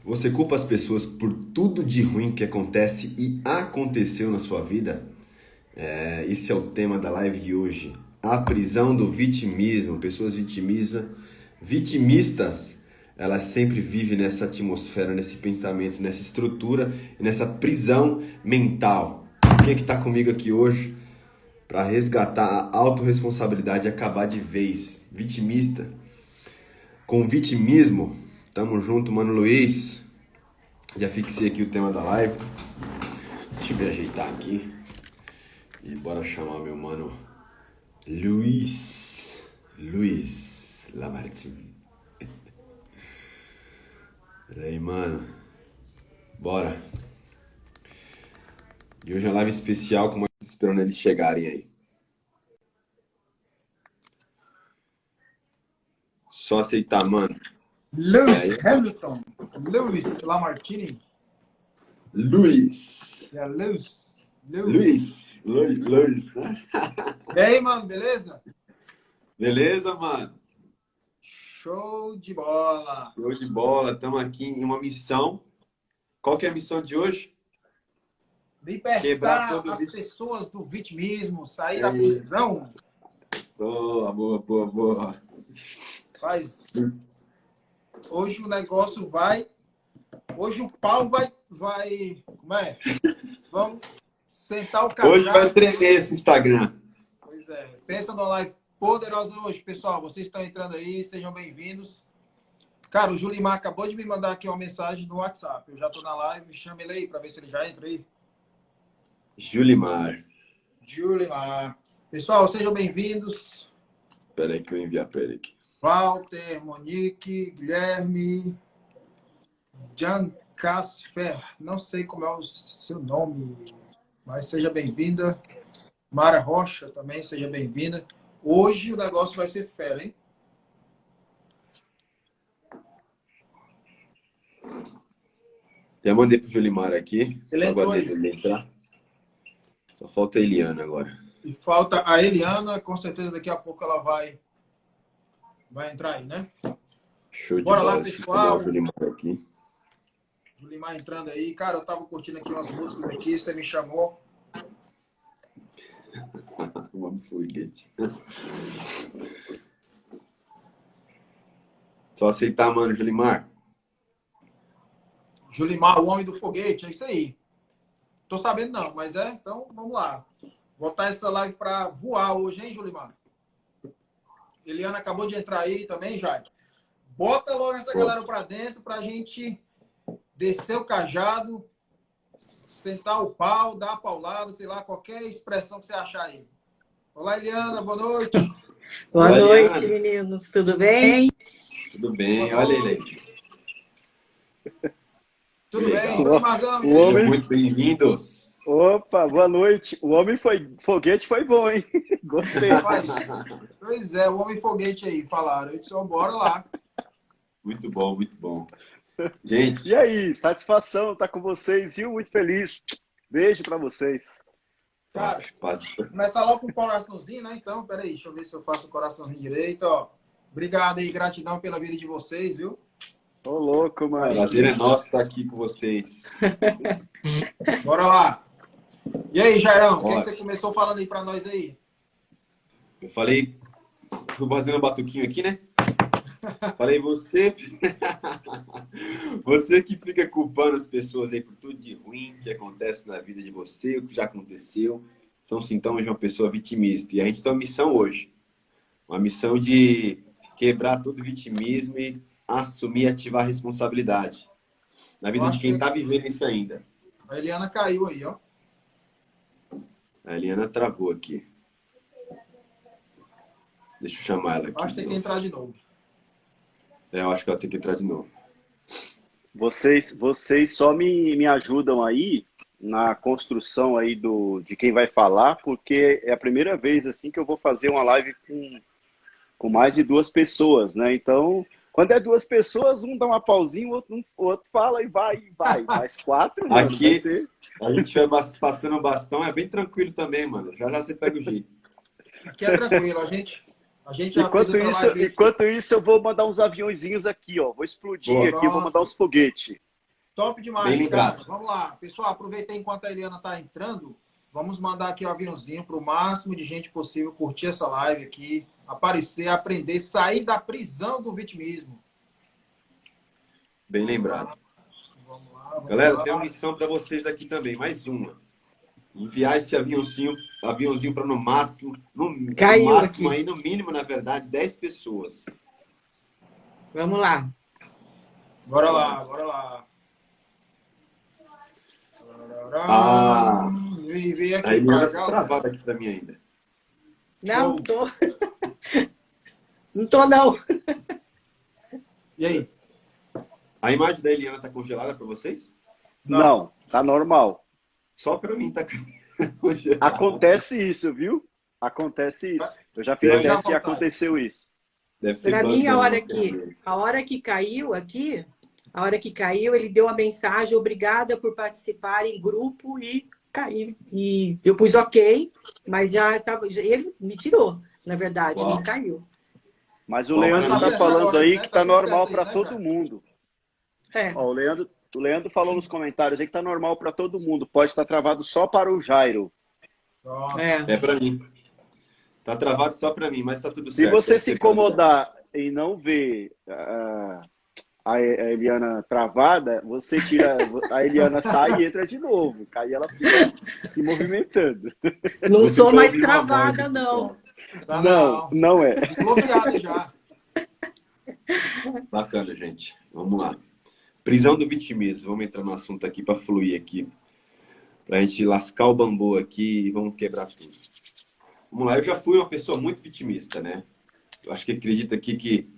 Você culpa as pessoas por tudo de ruim que acontece e aconteceu na sua vida? Esse é o tema da live de hoje. A prisão do vitimismo. Pessoas vitimistas, elas sempre vivem nessa atmosfera, nesse pensamento, nessa estrutura e nessa prisão mental. Quem é que está comigo aqui hoje para resgatar a autorresponsabilidade e acabar de vez? Vitimista. Com vitimismo, tamo junto, Mano Luiz. Já fixei aqui o tema da live. Deixa eu me ajeitar aqui. E bora chamar meu mano Luiz Lamartine. E aí, mano? Bora. E hoje é uma live especial, como eu tô esperando eles chegarem aí. Só aceitar, mano. Lewis Hamilton, Lewis Lamartine. Luiz. Lewis. Luiz, né? E aí, mano, beleza? Beleza, mano? Show de bola. Show de bola. Estamos aqui em uma missão. Qual que é a missão de hoje? Libertar as pessoas do vitimismo, sair da prisão. Boa. Hoje o negócio vai... Hoje o pau vai... Como é? Vamos sentar o cajado. Hoje vai tremer esse Instagram. Pois é. Pensa numa live poderosa hoje, pessoal. Vocês estão entrando aí, sejam bem-vindos. Cara, o Julimar acabou de me mandar aqui uma mensagem no WhatsApp. Eu já tô na live, chama ele aí para ver se ele já entra aí. Julimar. Pessoal, sejam bem-vindos. Espera aí que eu enviar para ele aqui. Walter, Monique, Guilherme, Jan Casper, não sei como é o seu nome, mas seja bem-vinda. Mara Rocha também, seja bem-vinda. Hoje o negócio vai ser fera, hein? Já mandei pro Julimar aqui. Ele entrou aí. Ele entrar. Só falta a Eliana agora. E falta a Eliana, com certeza daqui a pouco ela vai entrar aí, né? Show de Bora bola. lá, pessoal. O Julimar aqui. Julimar entrando aí. Cara, eu tava curtindo aqui umas músicas aqui, você me chamou. Vamos foguete. Só aceitar, mano, Julimar. Julimar, o homem do foguete, é isso aí. Tô sabendo não, mas então vamos lá. Botar essa live para voar hoje, hein, Julimar? Eliana acabou de entrar aí também, Jair. Bota logo essa galera para dentro pra gente descer o cajado, sentar o pau, dar a paulada, sei lá, qualquer expressão que você achar aí. Olá, Eliana, boa noite. Boa Olá, noite, Eliana. meninos. Tudo bem? Tudo bem. Olha ele aí. Tudo Legal. bem? Julimarzão, Sejam muito bem-vindos. Opa, boa noite. O homem foguete foi bom, hein? Gostei. Pois é, o homem foguete aí, falaram. Eu disse, bora lá. Muito bom, muito bom. Gente. E aí, satisfação estar com vocês, viu? Muito feliz. Beijo para vocês. Cara, começa logo com um coraçãozinho, né? Então, peraí, deixa eu ver se eu faço o coraçãozinho direito, ó. Obrigado aí, gratidão pela vida de vocês, viu? Ô, louco, mano. O prazer é nosso estar aqui com vocês. Bora lá. E aí, Jairão, o que você começou falando aí pra nós aí? Eu falei, fui batendo um batuquinho aqui, né? Falei, você que fica culpando as pessoas aí por tudo de ruim que acontece na vida de você, o que já aconteceu, são sintomas de uma pessoa vitimista. E a gente tem uma missão hoje. Uma missão de quebrar todo o vitimismo e assumir e ativar a responsabilidade na vida de quem está vivendo isso ainda. A Eliana caiu aí, ó. A Eliana travou aqui. Deixa eu chamar ela aqui. Acho que tem que entrar de novo. Eu acho que ela tem que entrar de novo. Vocês só me ajudam aí na construção aí de quem vai falar, porque é a primeira vez assim que eu vou fazer uma live com mais de 2 pessoas, né? Então, quando é 2 pessoas, um dá uma pausinha, o outro fala e vai. Mais 4, mano, aqui, vai ser... A gente vai passando o bastão, é bem tranquilo também, mano. Já você pega o jeito. Aqui é tranquilo, a gente enquanto isso, eu vou mandar uns aviãozinhos aqui, ó. Vou explodir aqui, eu vou mandar uns foguetes. Top Bem demais, lembrado. cara. Vamos lá. Pessoal, aproveita enquanto a Eliana está entrando. Vamos mandar aqui o aviãozinho para o máximo de gente possível curtir essa live aqui, aparecer, aprender, sair da prisão do vitimismo. Bem lembrado. Vamos lá, vamos Galera, lá. tem uma missão para vocês aqui também, mais uma. Enviar esse aviãozinho para no máximo, Caiu máximo aqui. aí, no mínimo, na verdade, 10 pessoas. Vamos lá. Bora lá, bora lá. Ah, Vem a aqui Eliana para tá cá. travada aqui para mim ainda. Não, Show. não tô. Não tô, não. E aí? A imagem da Eliana tá congelada para vocês? Não, tá normal. Só para mim tá congelada. Acontece isso, viu? Acontece isso. Eu já fiz Pode dar teste e vontade. aconteceu isso. Deve ser Para bug mim, da a hora nossa. que caiu aqui, a hora que caiu, ele deu a mensagem, obrigada por participar em grupo e caí. E eu pus ok, mas já tava, ele me tirou, na verdade, Uau. não caiu. Mas o Bom, Leandro mas está tá falando agora, aí né? que Tá tá tudo normal certo aí, para né, todo Jair? mundo. É. Ó, o Leandro falou nos comentários aí que tá normal para todo mundo. Pode estar travado só para o Jairo. Pronto. É. É para mim. Tá travado só para mim, mas tá tudo Se certo. você Deve se ser causa da- incomodar e não ver a Eliana travada, você tira a Eliana sai e entra de novo. Aí ela fica se movimentando. Não Você sou tá mais ouvindo uma voz, travada, pessoal. não. Tá Não, não. não é. Desbloqueada já. Bacana, gente. Vamos lá. Prisão do vitimismo. Vamos entrar no assunto aqui para fluir aqui. Pra gente lascar o bambu aqui e vamos quebrar tudo. Vamos lá. Eu já fui uma pessoa muito vitimista, né? Eu acho que acredito aqui que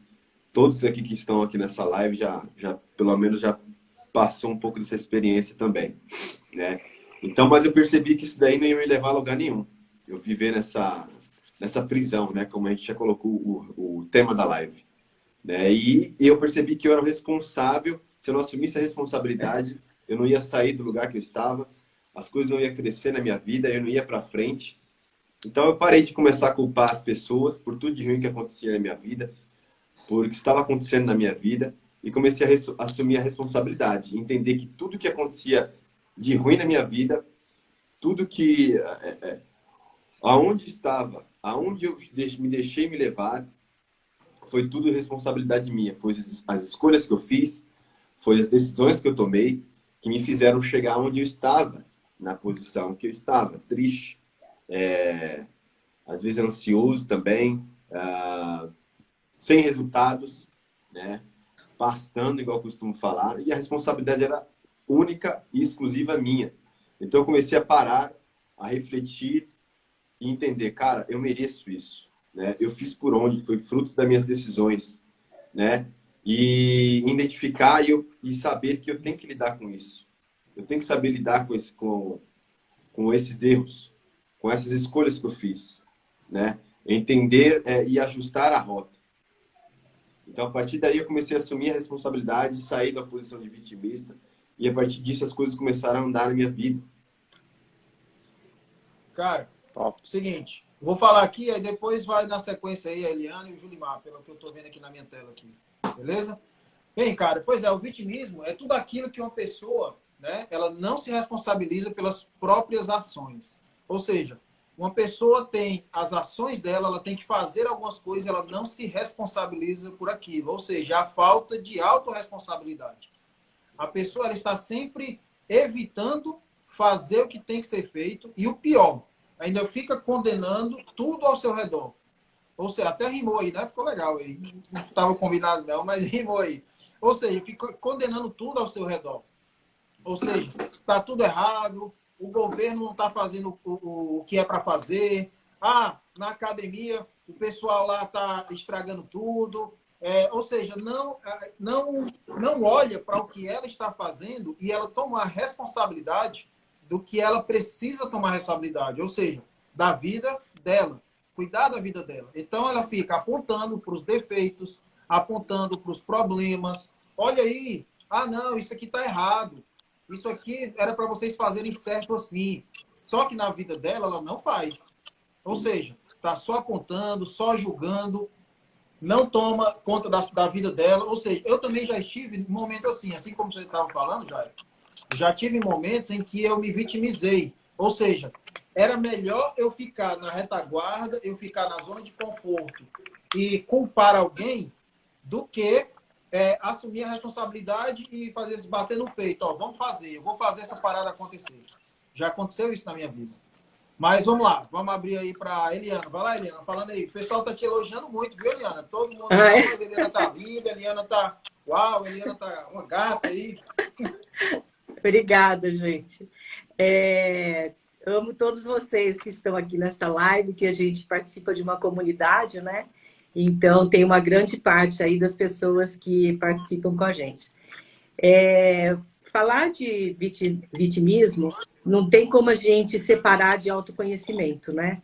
todos aqui que estão aqui nessa live já pelo menos já passou um pouco dessa experiência também, né? Então, mas eu percebi que isso daí não ia me levar a lugar nenhum. Eu viver nessa prisão, né? Como a gente já colocou o tema da live. Né? E eu percebi que eu era o responsável. Se eu não assumisse a responsabilidade, eu não ia sair do lugar que eu estava, as coisas não iam crescer na minha vida, eu não ia para frente. Então eu parei de começar a culpar as pessoas por tudo de ruim que acontecia na minha vida, por o que estava acontecendo na minha vida, e comecei a assumir a responsabilidade, entender que tudo que acontecia de ruim na minha vida, tudo que aonde estava, aonde eu me deixei me levar, foi tudo responsabilidade minha. Foi as escolhas que eu fiz, foi as decisões que eu tomei que me fizeram chegar onde eu estava, na posição que eu estava, triste, às vezes ansioso também, sem resultados, né? Pastando, igual eu costumo falar, e a responsabilidade era única e exclusiva minha. Então eu comecei a parar, a refletir e entender, cara, eu mereço isso, né? Eu fiz por onde, foi fruto das minhas decisões, né? E identificar e saber que eu tenho que lidar com isso. Eu tenho que saber lidar com esses erros, com essas escolhas que eu fiz, né? Entender e ajustar a rota. Então, a partir daí, eu comecei a assumir a responsabilidade, sair da posição de vitimista, e a partir disso as coisas começaram a andar na minha vida. Cara, Top. seguinte, vou falar aqui, aí depois vai na sequência aí a Eliana e o Julimar, pelo que eu tô vendo aqui na minha tela aqui. Beleza? Bem, cara, pois é, o vitimismo é tudo aquilo que uma pessoa, né, ela não se responsabiliza pelas próprias ações. Ou seja, uma pessoa tem as ações dela, ela tem que fazer algumas coisas, ela não se responsabiliza por aquilo. Ou seja, a falta de autorresponsabilidade. A pessoa ela está sempre evitando fazer o que tem que ser feito e o pior, ainda fica condenando tudo ao seu redor. Ou seja, até rimou aí, né? Ficou legal aí. Não estava combinado não, mas rimou aí. Ou seja, fica condenando tudo ao seu redor. Ou seja, está tudo errado, o governo não está fazendo o que é para fazer. Ah, na academia o pessoal lá está estragando tudo. Ou seja, não olha para o que ela está fazendo e ela toma a responsabilidade do que ela precisa tomar responsabilidade. Ou seja, da vida dela. Cuidar da vida dela. Então, ela fica apontando para os defeitos, apontando para os problemas. Olha aí, ah, não, isso aqui está errado. Isso aqui era para vocês fazerem certo assim. Só que na vida dela, ela não faz. Ou seja, está só apontando, só julgando. não toma conta da vida dela. Ou seja, eu também já estive em momentos assim como você estava falando, já tive momentos em que eu me vitimizei. Ou seja, era melhor eu ficar na retaguarda, eu ficar na zona de conforto e culpar alguém do que assumir a responsabilidade e fazer bater no peito. Ó, vamos fazer, eu vou fazer essa parada acontecer. Já aconteceu isso na minha vida. Mas vamos lá, vamos abrir aí para Eliana. Vai lá, Eliana, falando aí. O pessoal tá te elogiando muito, viu, Eliana? Todo mundo, Ah, não, é? mas a Eliana tá linda, a Eliana tá... Uau, a Eliana tá uma gata aí. Obrigada, gente. Amo todos vocês que estão aqui nessa live, que a gente participa de uma comunidade, né? Então, tem uma grande parte aí das pessoas que participam com a gente. Falar de vitimismo não tem como a gente separar de autoconhecimento, né?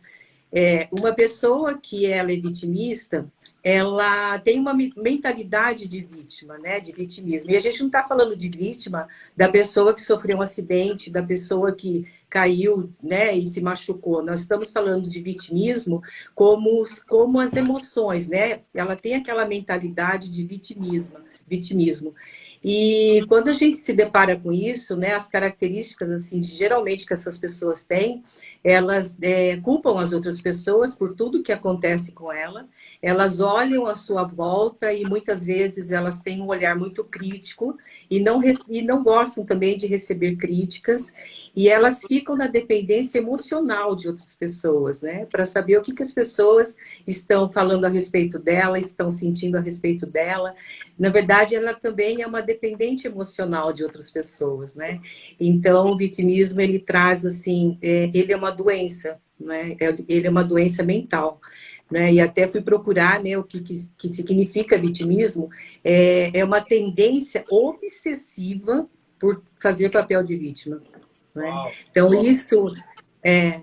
Uma pessoa que ela é vitimista, ela tem uma mentalidade de vítima, né? De vitimismo. E a gente não está falando de vítima da pessoa que sofreu um acidente, da pessoa que caiu, né, e se machucou. Nós estamos falando de vitimismo como as emoções, né? Ela tem aquela mentalidade de vitimismo. E quando a gente se depara com isso, né, as características assim, geralmente que essas pessoas têm, elas culpam as outras pessoas por tudo que acontece com ela, elas olham à sua volta e muitas vezes elas têm um olhar muito crítico e não gostam também de receber críticas, e elas ficam na dependência emocional de outras pessoas, né, para saber o que as pessoas estão falando a respeito dela, estão sentindo a respeito dela. Na verdade, ela também é uma dependente emocional de outras pessoas, né? Então, o vitimismo, ele traz, assim, ele é uma doença, né? Ele é uma doença mental, né? E até fui procurar, né, o que significa vitimismo. É uma tendência obsessiva por fazer papel de vítima, né? Uau. Então,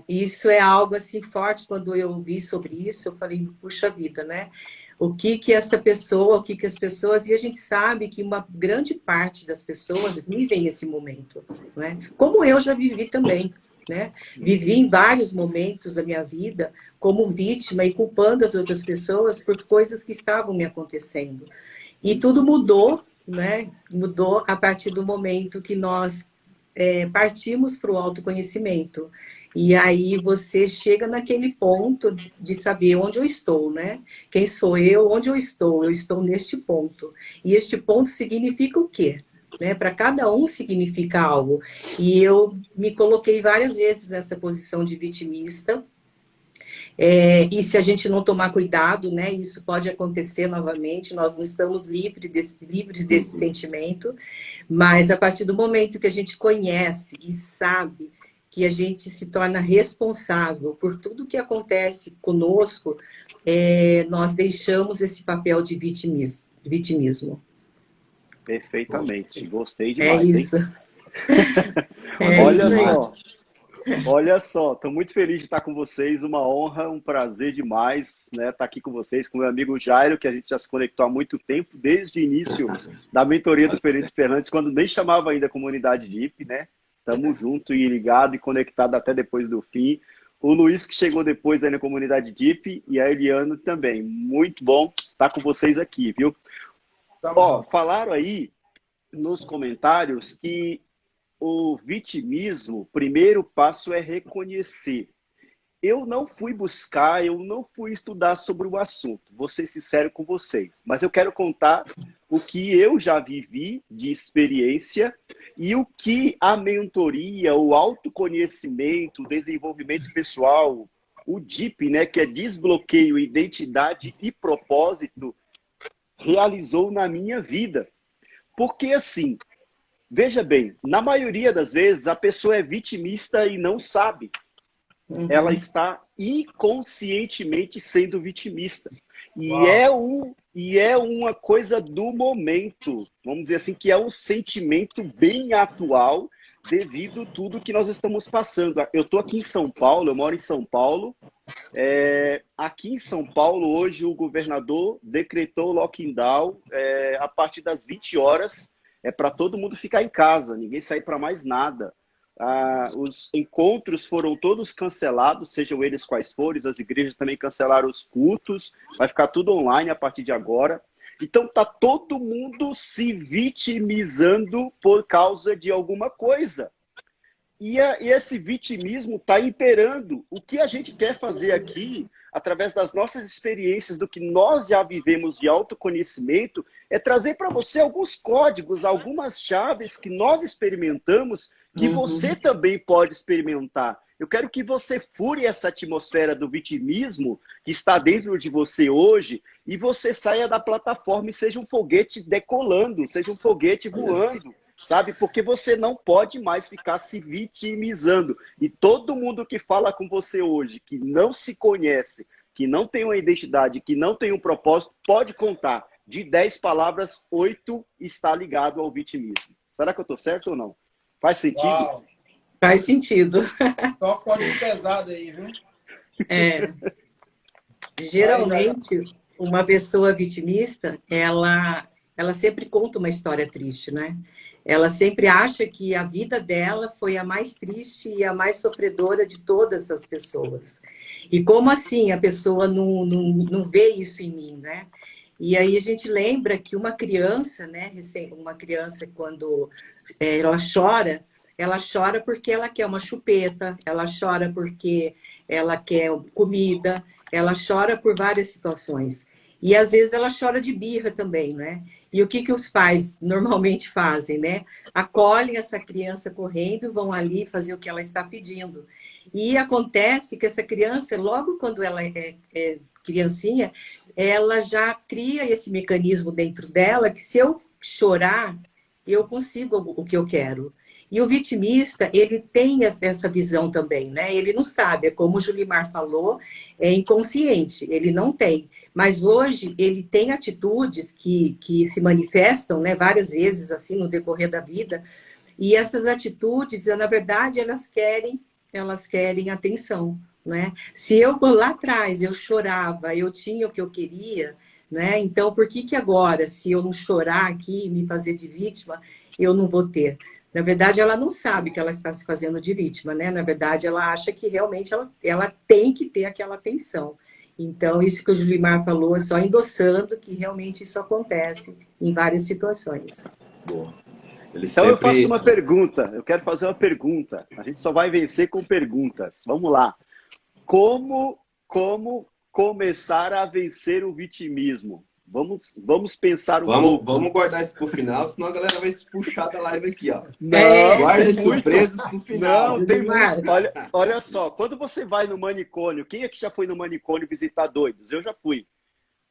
isso é algo, assim, forte. Quando eu vi sobre isso, eu falei, puxa vida, né? O que essa pessoa, o que as pessoas... E a gente sabe que uma grande parte das pessoas vivem esse momento, né? Como eu já vivi também, né? Vivi em vários momentos da minha vida como vítima e culpando as outras pessoas por coisas que estavam me acontecendo. E tudo mudou, né? Mudou a partir do momento que nós partimos para o autoconhecimento. E aí você chega naquele ponto de saber onde eu estou, né? Quem sou eu, onde eu estou? Eu estou neste ponto. E este ponto significa o quê? Né? Para cada um significa algo. E eu me coloquei várias vezes nessa posição de vitimista. E se a gente não tomar cuidado, né, isso pode acontecer novamente. Nós não estamos livres desse sentimento, mas a partir do momento que a gente conhece e sabe que a gente se torna responsável por tudo que acontece conosco, nós deixamos esse papel de vitimismo. Perfeitamente. Gostei É demais, hein? isso. É Olha isso aí. só. Olha só, estou muito feliz de estar com vocês, uma honra, um prazer demais, né, estar aqui com vocês, com meu amigo Jairo, que a gente já se conectou há muito tempo, desde o início da mentoria do Felipe Fernandes, quando nem chamava ainda a comunidade DIP, né? Estamos junto e ligado e conectado até depois do fim. O Luiz, que chegou depois aí na comunidade DIP, e a Eliana também. Muito bom estar com vocês aqui, viu? Ó, falaram aí nos comentários que o vitimismo, o primeiro passo é reconhecer. Eu não fui buscar, eu não fui estudar sobre o assunto, vou ser sincero com vocês, mas eu quero contar o que eu já vivi de experiência e o que a mentoria, o autoconhecimento, o desenvolvimento pessoal, o DIP, né, que é desbloqueio, identidade e propósito, realizou na minha vida. Porque assim, veja bem, na maioria das vezes a pessoa é vitimista e não sabe. Ela está inconscientemente sendo vitimista. E é uma coisa do momento, vamos dizer assim, que é um sentimento bem atual devido a tudo que nós estamos passando. Eu estou aqui em São Paulo, eu moro em São Paulo. Aqui em São Paulo, hoje, o governador decretou lockdown a partir das 20 horas. É para todo mundo ficar em casa, ninguém sair para mais nada. os encontros foram todos cancelados, sejam eles quais forem, as igrejas também cancelaram os cultos, vai ficar tudo online a partir de agora. Então tá todo mundo se vitimizando por causa de alguma coisa. E esse vitimismo está imperando. O que a gente quer fazer aqui, através das nossas experiências, do que nós já vivemos de autoconhecimento, é trazer para você alguns códigos, algumas chaves que nós experimentamos, que você também pode experimentar. Eu quero que você fure essa atmosfera do vitimismo que está dentro de você hoje e você saia da plataforma e seja um foguete decolando, seja um foguete voando. Sabe? Porque você não pode mais ficar se vitimizando. E todo mundo que fala com você hoje, que não se conhece, que não tem uma identidade, que não tem um propósito, pode contar. De 10 palavras, 8 está ligado ao vitimismo. Será que eu estou certo ou não? Faz sentido? Uau. Faz sentido. Só código pesado aí, viu? Geralmente, uma pessoa vitimista, ela sempre conta uma história triste, né? Ela sempre acha que a vida dela foi a mais triste e a mais sofredora de todas as pessoas. E como assim a pessoa não vê isso em mim, né? E aí a gente lembra que uma criança, né? Uma criança, quando ela chora porque ela quer uma chupeta, ela chora porque ela quer comida, ela chora por várias situações. E às vezes ela chora de birra também, né? E o que os pais normalmente fazem, né? Acolhem essa criança correndo, vão ali fazer o que ela está pedindo. E acontece que essa criança, logo quando ela é criancinha, ela já cria esse mecanismo dentro dela que se eu chorar, eu consigo o que eu quero. E o vitimista, ele tem essa visão também, né? Ele não sabe, é como o Julimar falou, é inconsciente, ele não tem. Mas hoje ele tem atitudes que se manifestam, né, várias vezes assim no decorrer da vida, e essas atitudes, na verdade, elas querem atenção, né? Se eu lá atrás eu chorava, eu tinha o que eu queria, né? Então por que agora, se eu não chorar aqui e me fazer de vítima, eu não vou ter? Na verdade, ela não sabe que ela está se fazendo de vítima, né? Na verdade, ela acha que realmente ela tem que ter aquela atenção. Então, isso que o Julimar falou é só endossando que realmente isso acontece em várias situações. Boa. Então eu faço uma pergunta, eu quero fazer uma pergunta. A gente só vai vencer com perguntas. Vamos lá. Como começar a vencer o vitimismo? Vamos pensar um pouco. Vamos guardar isso pro final, senão a galera vai se puxar da live aqui, ó. Não, guarda surpresas pro final. Não, tem muito. Olha só, quando você vai no manicômio, quem aqui já foi no manicômio visitar doidos? Eu já fui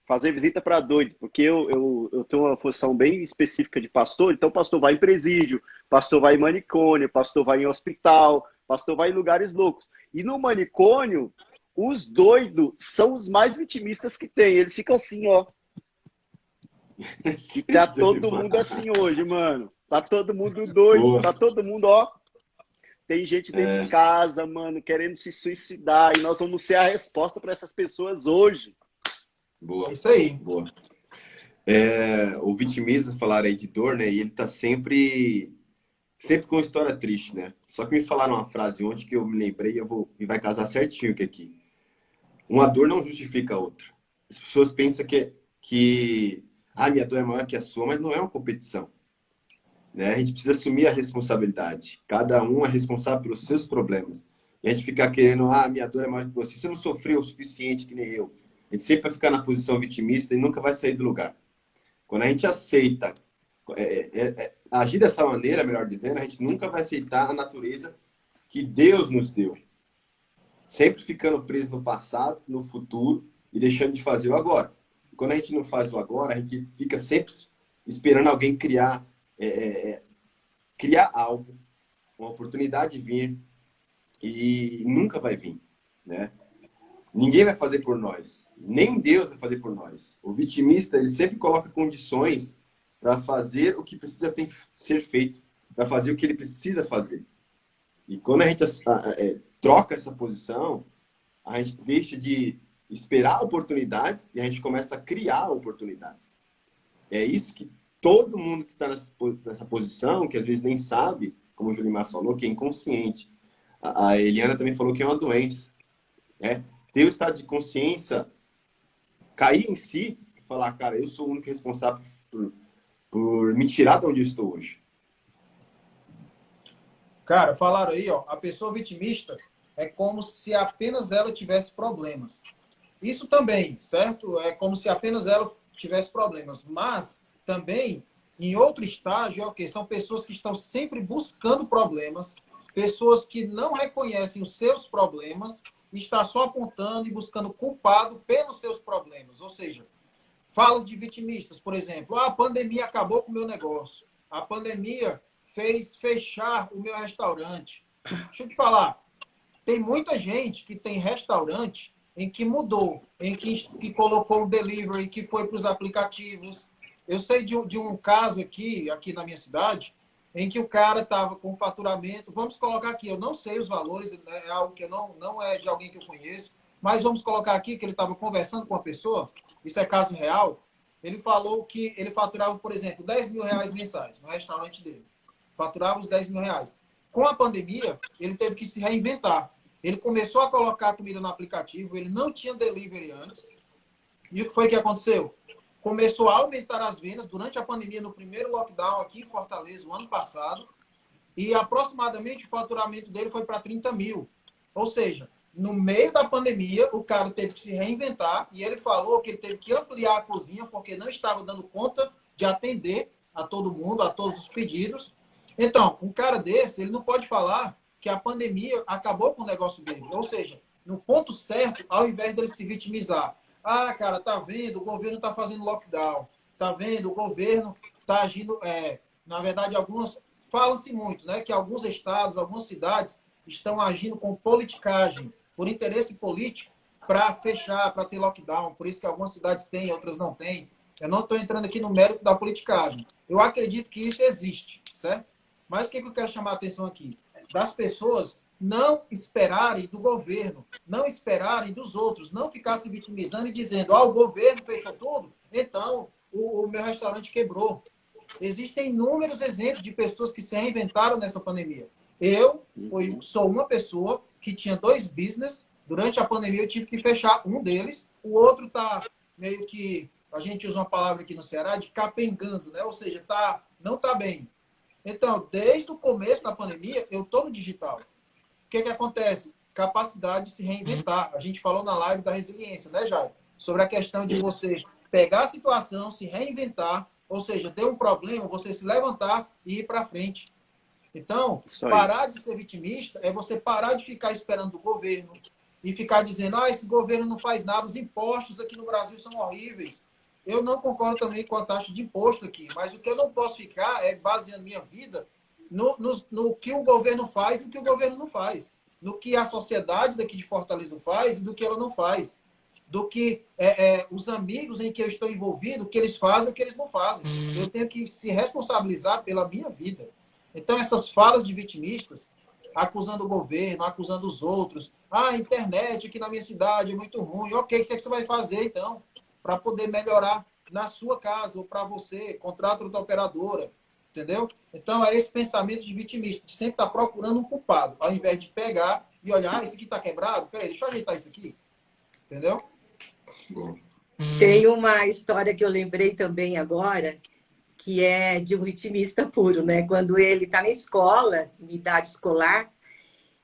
fazer visita para doido, porque eu tenho uma função bem específica de pastor, então pastor vai em presídio, pastor vai em manicômio, pastor vai em hospital, pastor vai em lugares loucos. E no manicômio, os doidos são os mais vitimistas que tem. Eles ficam assim, ó. E tá todo mundo assim hoje, mano. Tá todo mundo doido, boa. Tá todo mundo, ó. Tem gente dentro de casa, mano, querendo se suicidar. E nós vamos ser a resposta para essas pessoas hoje. Boa. Isso aí. Boa. O vitimismo, falaram aí de dor, né? E ele tá sempre com uma história triste, né? Só que me falaram uma frase ontem que eu me lembrei e vai casar certinho aqui. Uma dor não justifica a outra. As pessoas pensam que minha dor é maior que a sua, mas não é uma competição. Né? A gente precisa assumir a responsabilidade. Cada um é responsável pelos seus problemas. E a gente ficar querendo, minha dor é maior que você. Você não sofreu o suficiente que nem eu. A gente sempre vai ficar na posição vitimista e nunca vai sair do lugar. Quando a gente aceita agir dessa maneira, melhor dizendo, a gente nunca vai aceitar a natureza que Deus nos deu. Sempre ficando preso no passado, no futuro e deixando de fazer o agora. Quando a gente não faz o agora, a gente fica sempre esperando alguém criar algo, uma oportunidade de vir e nunca vai vir, né? Ninguém vai fazer por nós, nem Deus vai fazer por nós. O vitimista, ele sempre coloca condições para fazer o que precisa ser feito, para fazer o que ele precisa fazer. E quando a gente troca essa posição, a gente deixa de esperar oportunidades e a gente começa a criar oportunidades. É isso que todo mundo que está nessa posição, que às vezes nem sabe, como o Julimar falou, que é inconsciente. A Eliana também falou que é uma doença, né? Ter o estado de consciência, cair em si e falar, cara, eu sou o único responsável por me tirar de onde eu estou hoje. Cara, falaram aí, ó, a pessoa vitimista é como se apenas ela tivesse problemas. Isso também, certo? É como se apenas ela tivesse problemas. Mas também, em outro estágio, é o quê? São pessoas que estão sempre buscando problemas, pessoas que não reconhecem os seus problemas, e está só apontando e buscando culpado pelos seus problemas. Ou seja, falas de vitimistas, por exemplo, a pandemia acabou com o meu negócio. A pandemia fez fechar o meu restaurante. Deixa eu te falar, tem muita gente que tem restaurante em que mudou, em que colocou o delivery, que foi para os aplicativos. Eu sei de um caso aqui na minha cidade, em que o cara estava com faturamento, vamos colocar aqui, eu não sei os valores, né, é algo que não é de alguém que eu conheço, mas vamos colocar aqui que ele estava conversando com uma pessoa, isso é caso real, ele falou que ele faturava, por exemplo, 10 mil reais mensais no restaurante dele. Faturava os 10 mil reais. Com a pandemia, ele teve que se reinventar. Ele começou a colocar a comida no aplicativo, ele não tinha delivery antes. E o que foi que aconteceu? Começou a aumentar as vendas durante a pandemia, no primeiro lockdown aqui em Fortaleza, o ano passado. E aproximadamente o faturamento dele foi para 30 mil. Ou seja, no meio da pandemia, o cara teve que se reinventar e ele falou que ele teve que ampliar a cozinha porque não estava dando conta de atender a todo mundo, a todos os pedidos. Então, um cara desse, ele não pode falar que a pandemia acabou com o negócio dele. Ou seja, no ponto certo, ao invés dele se vitimizar. Ah, cara, tá vendo? O governo tá fazendo lockdown. Tá vendo? O governo tá agindo... na verdade, algumas... Fala-se muito, né? Que alguns estados, algumas cidades estão agindo com politicagem, por interesse político, para fechar, para ter lockdown. Por isso que algumas cidades têm, outras não têm. Eu não estou entrando aqui no mérito da politicagem. Eu acredito que isso existe, certo? Mas o que eu quero chamar a atenção aqui? Das pessoas não esperarem do governo, não esperarem dos outros, não ficar se vitimizando e dizendo, o governo fechou tudo, então o meu restaurante quebrou. Existem inúmeros exemplos de pessoas que se reinventaram nessa pandemia. Eu sou uma pessoa que tinha 2 business, durante a pandemia eu tive que fechar um deles, o outro está meio que, a gente usa uma palavra aqui no Ceará, de capengando, né? Ou seja, não está bem. Então, desde o começo da pandemia, eu estou no digital. O que acontece? Capacidade de se reinventar. A gente falou na live da resiliência, né, Jair? Sobre a questão de você pegar a situação, se reinventar, ou seja, ter um problema, você se levantar e ir para frente. Então, parar de ser vitimista é você parar de ficar esperando do governo e ficar dizendo, esse governo não faz nada, os impostos aqui no Brasil são horríveis. Eu não concordo também com a taxa de imposto aqui, mas o que eu não posso ficar é baseando minha vida no que o governo faz e no que o governo não faz. No que a sociedade daqui de Fortaleza faz e do que ela não faz. Do que os amigos em que eu estou envolvido, o que eles fazem e o que eles não fazem. Eu tenho que se responsabilizar pela minha vida. Então, essas falas de vitimistas, acusando o governo, acusando os outros. A internet aqui na minha cidade é muito ruim. Ok, o que você vai fazer, então, para poder melhorar na sua casa ou para você? Contrata outra operadora, entendeu? Então, é esse pensamento de vitimista, de sempre estar procurando um culpado, ao invés de pegar e olhar, esse aqui está quebrado? Peraí, deixa eu ajeitar isso aqui. Entendeu? Tem uma história que eu lembrei também agora, que é de um vitimista puro, né? Quando ele está na escola, em idade escolar,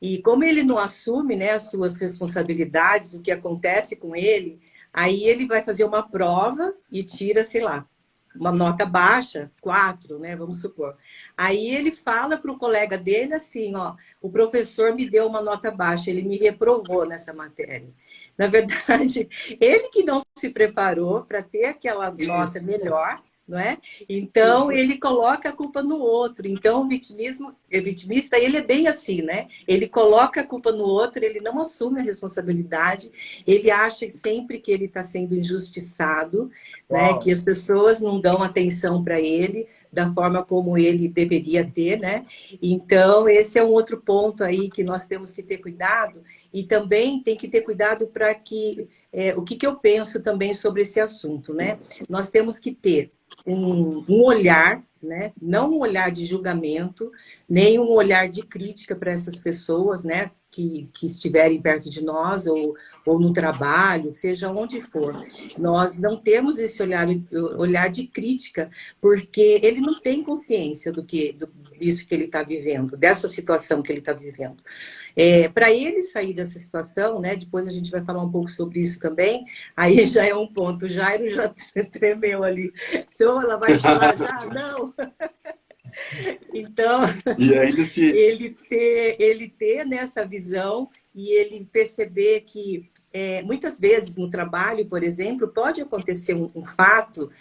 e como ele não assume, né, as suas responsabilidades, o que acontece com ele, aí ele vai fazer uma prova e tira, sei lá, uma nota baixa, 4, né, vamos supor. Aí ele fala para o colega dele assim, o professor me deu uma nota baixa, ele me reprovou nessa matéria. Na verdade, ele que não se preparou para ter aquela nota melhor, não é? Então, ele coloca a culpa no outro. Então, o vitimista, ele é bem assim, né? Ele coloca a culpa no outro, ele não assume a responsabilidade, ele acha sempre que ele está sendo injustiçado, né? Que as pessoas não dão atenção para ele da forma como ele deveria ter, né? Então, esse é um outro ponto aí que nós temos que ter cuidado, e também tem que ter cuidado para que... o que eu penso também sobre esse assunto, né? Nós temos que ter um olhar né? Não um olhar de julgamento, nem um olhar de crítica para essas pessoas, né? Que estiverem perto de nós, ou no trabalho, seja onde for. Nós não temos esse olhar de crítica, porque ele não tem consciência disso que ele está vivendo, dessa situação que ele está vivendo. Para ele sair dessa situação, né? Depois a gente vai falar um pouco sobre isso também, aí já é um ponto. O Jairo já tremeu ali. Senhor, ela vai falar já? Não! Então, E ainda se. ele ter nessa visão e ele perceber que muitas vezes no trabalho, por exemplo, pode acontecer um fato,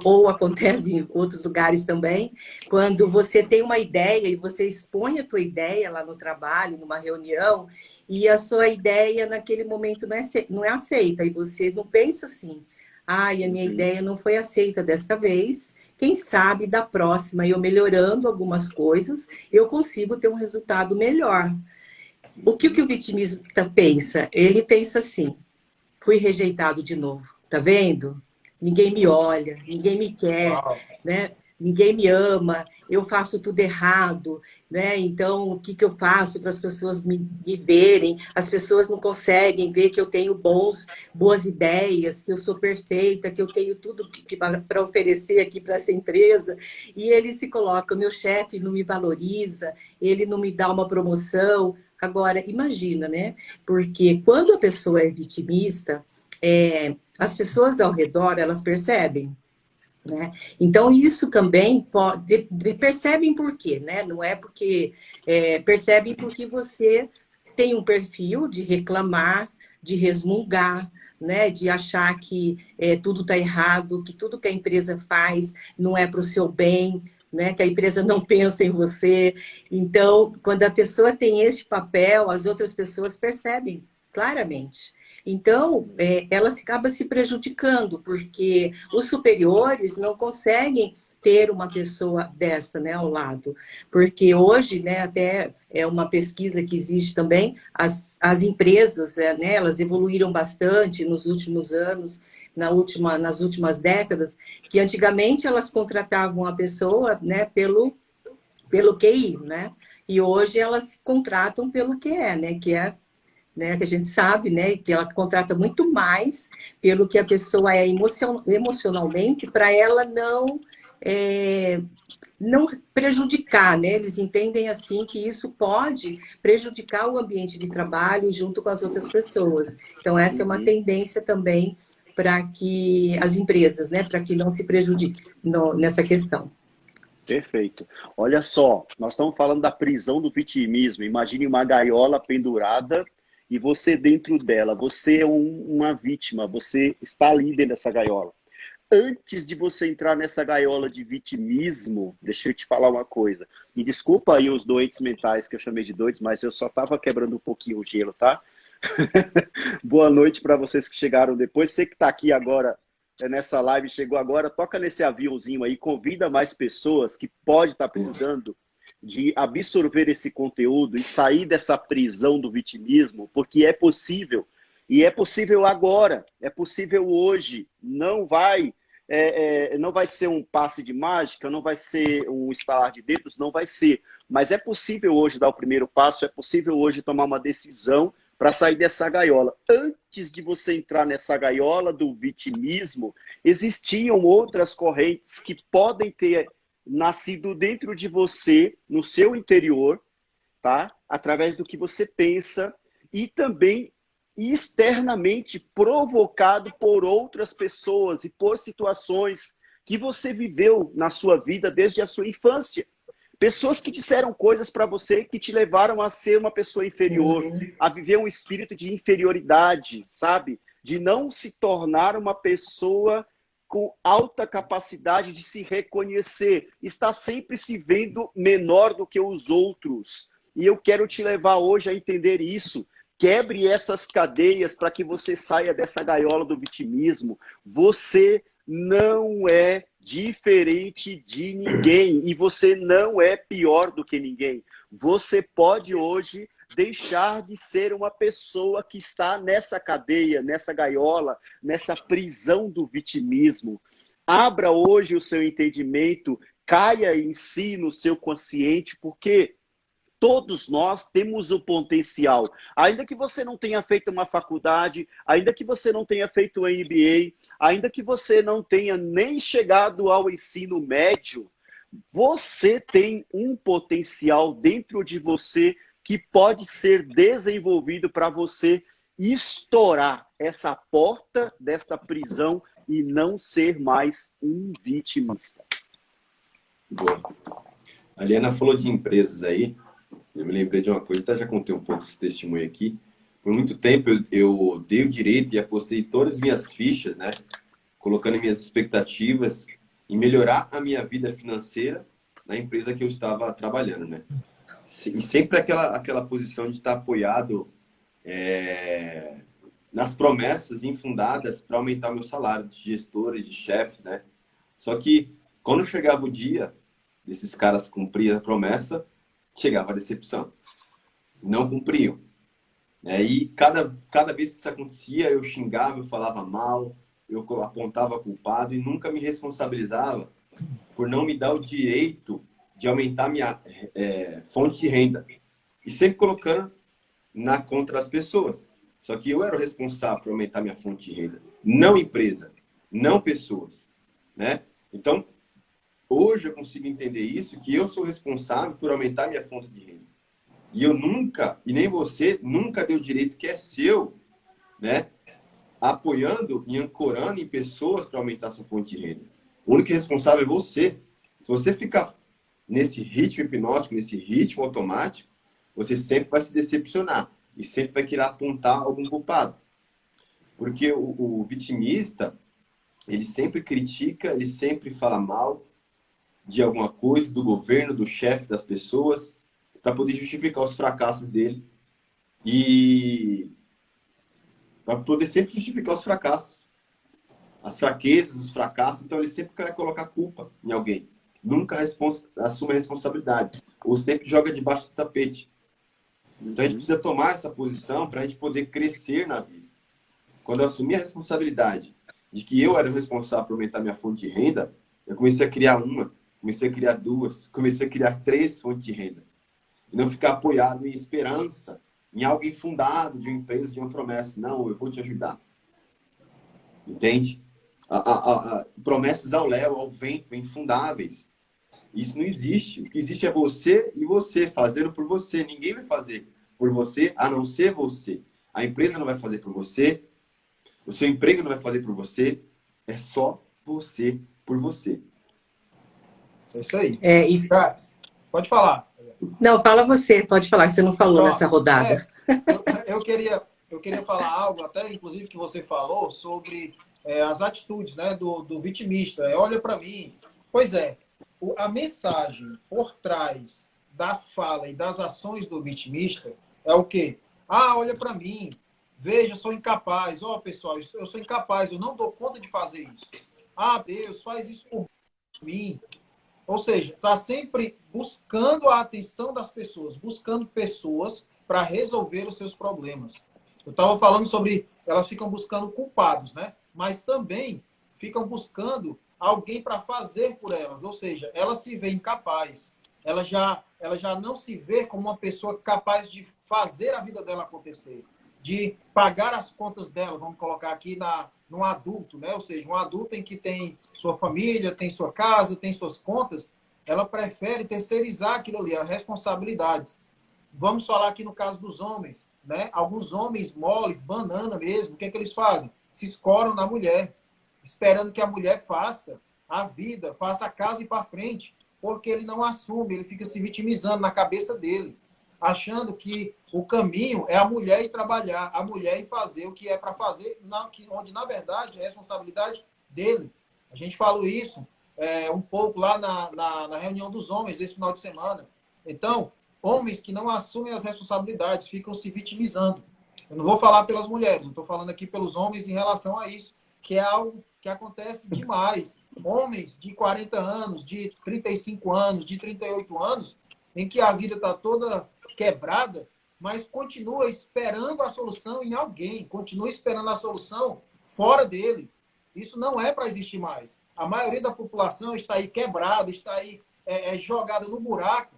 ou acontece em outros lugares também, quando você tem uma ideia e você expõe a tua ideia lá no trabalho, numa reunião, e a sua ideia naquele momento não é aceita, e você não pensa assim, ai, a minha ideia não foi aceita desta vez, quem sabe da próxima, eu melhorando algumas coisas, eu consigo ter um resultado melhor. O que o vitimista pensa? Ele pensa assim, fui rejeitado de novo, tá vendo? Ninguém me olha, ninguém me quer, né? Ninguém me ama, eu faço tudo errado, né? Então, o que eu faço para as pessoas me verem? As pessoas não conseguem ver que eu tenho boas ideias, que eu sou perfeita, que eu tenho tudo para oferecer aqui para essa empresa. E ele se coloca, meu chefe não me valoriza, ele não me dá uma promoção. Agora, imagina, né? Porque quando a pessoa é vitimista, as pessoas ao redor, elas percebem, né? Então, isso também percebem por quê, né? Não é porque... percebem porque você tem um perfil de reclamar, de resmungar, né? De achar que tudo está errado, que tudo que a empresa faz não é para o seu bem, né? Que a empresa não pensa em você. Então, quando a pessoa tem este papel, as outras pessoas percebem claramente. Então, ela acaba se prejudicando, porque os superiores não conseguem ter uma pessoa dessa, né, ao lado. Porque hoje, né, até é uma pesquisa que existe também, as empresas, né, elas evoluíram bastante nos últimos anos, nas últimas décadas, que antigamente elas contratavam a pessoa, né, pelo QI, né? E hoje elas contratam pelo que né? Que é, né, que a gente sabe, né, que ela contrata muito mais pelo que a pessoa é emocionalmente, para ela não prejudicar, né? Eles entendem assim que isso pode prejudicar o ambiente de trabalho junto com as outras pessoas. Então, essa é uma tendência também para que as empresas, né, para que não se prejudiquem nessa questão. Perfeito. Olha só, nós estamos falando da prisão do vitimismo. Imagine uma gaiola pendurada e você dentro dela. Você é uma vítima, você está ali dentro dessa gaiola. Antes de você entrar nessa gaiola de vitimismo, deixa eu te falar uma coisa. Me desculpa aí os doentes mentais que eu chamei de doidos, mas eu só estava quebrando um pouquinho o gelo, tá? Boa noite para vocês que chegaram depois. Você que está aqui agora, nessa live, chegou agora, toca nesse aviãozinho aí, convida mais pessoas que podem estar precisando de absorver esse conteúdo e sair dessa prisão do vitimismo, porque é possível. E é possível agora, é possível hoje. Não vai ser um passe de mágica, não vai ser um estalar de dedos, não vai ser. Mas é possível hoje dar o primeiro passo, é possível hoje tomar uma decisão para sair dessa gaiola. Antes de você entrar nessa gaiola do vitimismo, existiam outras correntes que podem ter nascido dentro de você, no seu interior, tá? Através do que você pensa e também externamente provocado por outras pessoas e por situações que você viveu na sua vida desde a sua infância. Pessoas que disseram coisas para você que te levaram a ser uma pessoa inferior, a viver um espírito de inferioridade, sabe? De não se tornar uma pessoa com alta capacidade de se reconhecer. Está sempre se vendo menor do que os outros. E eu quero te levar hoje a entender isso. Quebre essas cadeias para que você saia dessa gaiola do vitimismo. Você não é diferente de ninguém e você não é pior do que ninguém. Você pode hoje deixar de ser uma pessoa que está nessa cadeia, nessa gaiola, nessa prisão do vitimismo. Abra hoje o seu entendimento caia em si no seu consciente, porque todos nós temos o potencial. Ainda que você não tenha feito uma faculdade, ainda que você não tenha feito um MBA, ainda que você não tenha nem chegado ao ensino médio, você tem um potencial dentro de você que pode ser desenvolvido para você estourar essa porta desta prisão e não ser mais um vitimista. Boa. A Liana falou de empresas aí. Eu me lembrei de uma coisa, até já contei um pouco esse testemunho aqui. Por muito tempo eu dei o direito e apostei todas as minhas fichas, né? Colocando minhas expectativas em melhorar a minha vida financeira na empresa que eu estava trabalhando, né? E sempre aquela posição de estar apoiado nas promessas infundadas para aumentar meu salário de gestores, de chefes, né? Só que quando chegava o dia desses caras cumprir a promessa, chegava a decepção. Não cumpriam. E cada vez que isso acontecia, eu xingava, eu falava mal, eu apontava culpado e nunca me responsabilizava por não me dar o direito de aumentar minha fonte de renda. E sempre colocando na conta das pessoas. Só que eu era o responsável por aumentar minha fonte de renda. Não empresa, não pessoas. Né? Então, hoje eu consigo entender isso, que eu sou responsável por aumentar minha fonte de renda. E eu nunca, e nem você, nunca deu direito que é seu, né? Apoiando e ancorando em pessoas para aumentar sua fonte de renda. O único responsável é você. Se você ficar nesse ritmo hipnótico, nesse ritmo automático, você sempre vai se decepcionar e sempre vai querer apontar algum culpado. Porque o vitimista, ele sempre critica, ele sempre fala mal de alguma coisa, do governo, do chefe, das pessoas, para poder justificar os fracassos dele e para poder sempre justificar os fracassos, as fraquezas, os fracassos. Então ele sempre quer colocar culpa em alguém, nunca assume a responsabilidade, ou sempre joga debaixo do tapete. Então a gente precisa tomar essa posição para a gente poder crescer na vida. Quando eu assumi a responsabilidade de que eu era o responsável por aumentar minha fonte de renda, eu comecei a criar uma, comecei a criar duas, comecei a criar 3 fontes de renda. E não ficar apoiado em esperança, em algo infundado de uma empresa, de uma promessa. Não, eu vou te ajudar. Entende? Promessas ao léu, ao vento, infundáveis. Isso não existe. O que existe é você e você, fazendo por você. Ninguém vai fazer por você, a não ser você. A empresa não vai fazer por você. O seu emprego não vai fazer por você. É só você por você. É isso aí. Cara, pode falar. Não, fala você. Pode falar, que você não falou nessa rodada. Eu queria falar algo, até inclusive que você falou, sobre as atitudes, né, do vitimista. Olha para mim. Pois é, a mensagem por trás da fala e das ações do vitimista é o quê? Olha para mim. Veja, eu sou incapaz. Pessoal, eu sou incapaz. Eu não dou conta de fazer isso. Deus, faz isso por mim. Ou seja, está sempre buscando a atenção das pessoas, buscando pessoas para resolver os seus problemas. Eu estava falando sobre elas ficam buscando culpados, né? Mas também ficam buscando alguém para fazer por elas. Ou seja, elas se veem incapazes. Ela já não se vê como uma pessoa capaz de fazer a vida dela acontecer, de pagar as contas dela, vamos colocar aqui num adulto, né? Ou seja, um adulto em que tem sua família, tem sua casa, tem suas contas, ela prefere terceirizar aquilo ali, as responsabilidades. Vamos falar aqui no caso dos homens, né? Alguns homens moles, banana mesmo, o que é que eles fazem? Se escoram na mulher, esperando que a mulher faça a vida, faça a casa e para frente, porque ele não assume, ele fica se vitimizando na cabeça dele, achando que o caminho é a mulher ir trabalhar, a mulher ir fazer o que é para fazer, onde, na verdade, é responsabilidade dele. A gente falou isso um pouco lá na reunião dos homens esse final de semana. Então, homens que não assumem as responsabilidades, ficam se vitimizando. Eu não vou falar pelas mulheres, eu estou falando aqui pelos homens em relação a isso, que é algo que acontece demais. Homens de 40 anos, de 35 anos, de 38 anos, em que a vida está toda quebrada, mas continua esperando a solução em alguém, continua esperando a solução fora dele. Isso não é para existir mais. A maioria da população está aí quebrada, está aí jogada no buraco,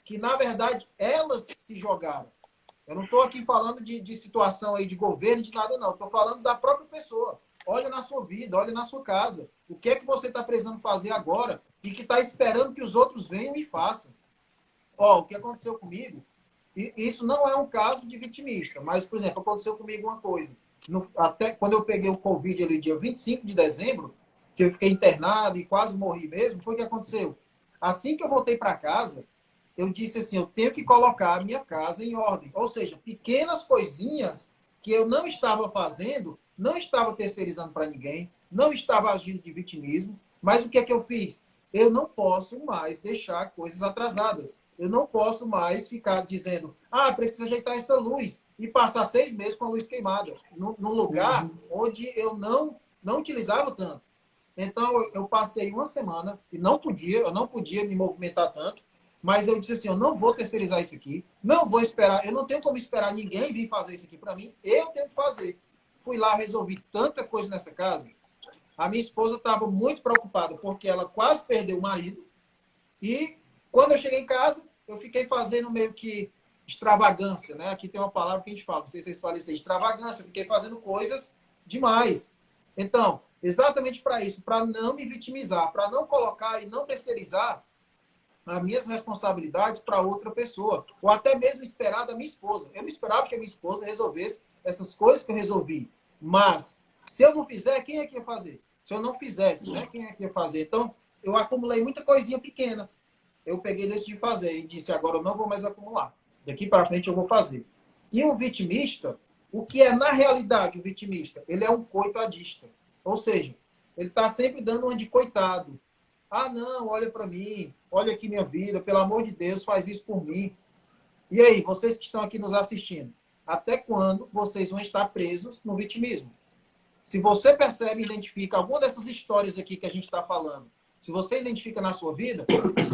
que, na verdade, elas se jogaram. Eu não estou aqui falando de situação aí de governo, de nada, não. Estou falando da própria pessoa. Olha na sua vida, olha na sua casa. O que é que você está precisando fazer agora e que está esperando que os outros venham e façam? Ó, o que aconteceu comigo, e isso não é um caso de vitimista, mas, por exemplo, aconteceu comigo uma coisa. Até quando eu peguei o Covid ali, dia 25 de dezembro, que eu fiquei internado e quase morri mesmo, foi o que aconteceu. Assim que eu voltei para casa, eu disse assim, eu tenho que colocar a minha casa em ordem. Ou seja, pequenas coisinhas que eu não estava fazendo, não estava terceirizando para ninguém, não estava agindo de vitimismo, mas o que é que eu fiz? Eu não posso mais deixar coisas atrasadas. Eu não posso mais ficar dizendo, precisa ajeitar essa luz e passar 6 meses com a luz queimada, num lugar onde eu não utilizava tanto. Então, eu passei uma semana e eu não podia me movimentar tanto, mas eu disse assim, eu não vou terceirizar isso aqui, não vou esperar, eu não tenho como esperar ninguém vir fazer isso aqui para mim, eu tenho que fazer. Fui lá, resolvi tanta coisa nessa casa. A minha esposa estava muito preocupada, porque ela quase perdeu o marido, e quando eu cheguei em casa, eu fiquei fazendo meio que extravagância, né? Aqui tem uma palavra que a gente fala, não sei se vocês falam isso aí, extravagância, eu fiquei fazendo coisas demais. Então, exatamente para isso, para não me vitimizar, para não colocar e não terceirizar as minhas responsabilidades para outra pessoa, ou até mesmo esperar da minha esposa. Eu não esperava que a minha esposa resolvesse essas coisas que eu resolvi, mas se eu não fizer, quem é que ia fazer? Se eu não fizesse, né, quem é que ia fazer? Então, eu acumulei muita coisinha pequena. Eu peguei e decidi fazer e disse, agora eu não vou mais acumular. Daqui para frente eu vou fazer. E o vitimista, o que é na realidade o vitimista? Ele é um coitadista. Ou seja, ele está sempre dando uma de coitado. Não, olha para mim, olha aqui minha vida, pelo amor de Deus, faz isso por mim. E aí, vocês que estão aqui nos assistindo, até quando vocês vão estar presos no vitimismo? Se você percebe e identifica alguma dessas histórias aqui que a gente está falando, se você identifica na sua vida,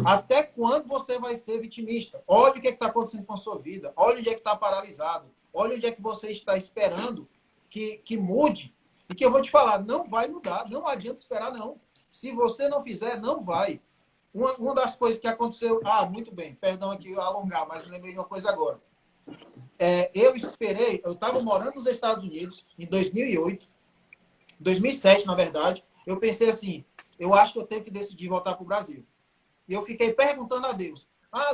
até quando você vai ser vitimista? Olha o que está acontecendo com a sua vida, olha onde é que está paralisado, olha onde é que você está esperando que mude. E que eu vou te falar, não vai mudar, não adianta esperar, não. Se você não fizer, não vai. Uma das coisas que aconteceu... muito bem, perdão aqui alongar, mas me lembrei de uma coisa agora. Eu estava morando nos Estados Unidos em 2008, 2007, na verdade. Eu pensei assim, eu acho que eu tenho que decidir voltar para o Brasil. E eu fiquei perguntando a Deus,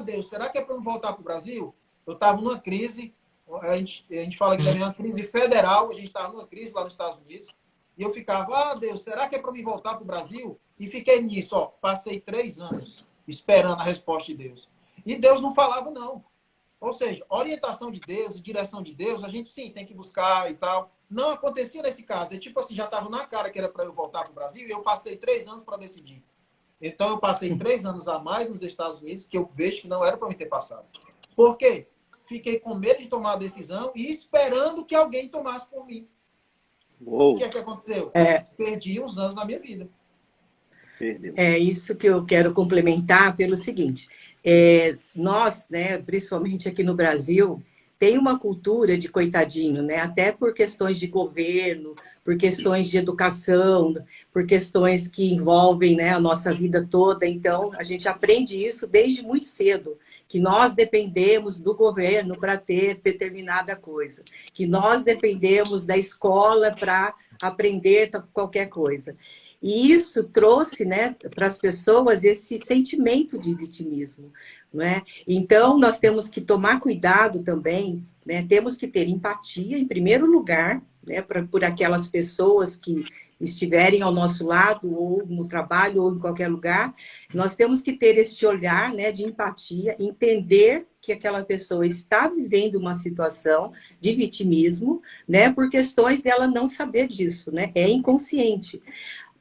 Deus, será que é para eu voltar para o Brasil? Eu estava numa crise, a gente fala que também é uma crise federal, a gente estava numa crise lá nos Estados Unidos, e eu ficava, Deus, será que é para me voltar para o Brasil? E fiquei nisso, passei 3 anos esperando a resposta de Deus. E Deus não falava, não. Ou seja, orientação de Deus e direção de Deus, a gente sim tem que buscar e tal. Não acontecia nesse caso. É tipo assim, já estava na cara que era para eu voltar para o Brasil e eu passei 3 anos para decidir. Então, eu passei 3 anos a mais nos Estados Unidos, que eu vejo que não era para mim ter passado. Por quê? Fiquei com medo de tomar a decisão e esperando que alguém tomasse por mim. Uou. O que é que aconteceu? Perdi uns anos na minha vida. Perdeu. É isso que eu quero complementar pelo seguinte. Nós, né, principalmente aqui no Brasil, tem uma cultura de coitadinho, né? Até por questões de governo, por questões de educação, por questões que envolvem, né, a nossa vida toda. Então, a gente aprende isso desde muito cedo, que nós dependemos do governo para ter determinada coisa, que nós dependemos da escola para aprender qualquer coisa. E isso trouxe, né, para as pessoas esse sentimento de vitimismo, não é? Então, nós temos que tomar cuidado também, né? Temos que ter empatia, em primeiro lugar, né, por aquelas pessoas que estiverem ao nosso lado, ou no trabalho, ou em qualquer lugar. Nós temos que ter esse olhar, né, de empatia, entender que aquela pessoa está vivendo uma situação de vitimismo, né, por questões dela não saber disso, né? É inconsciente.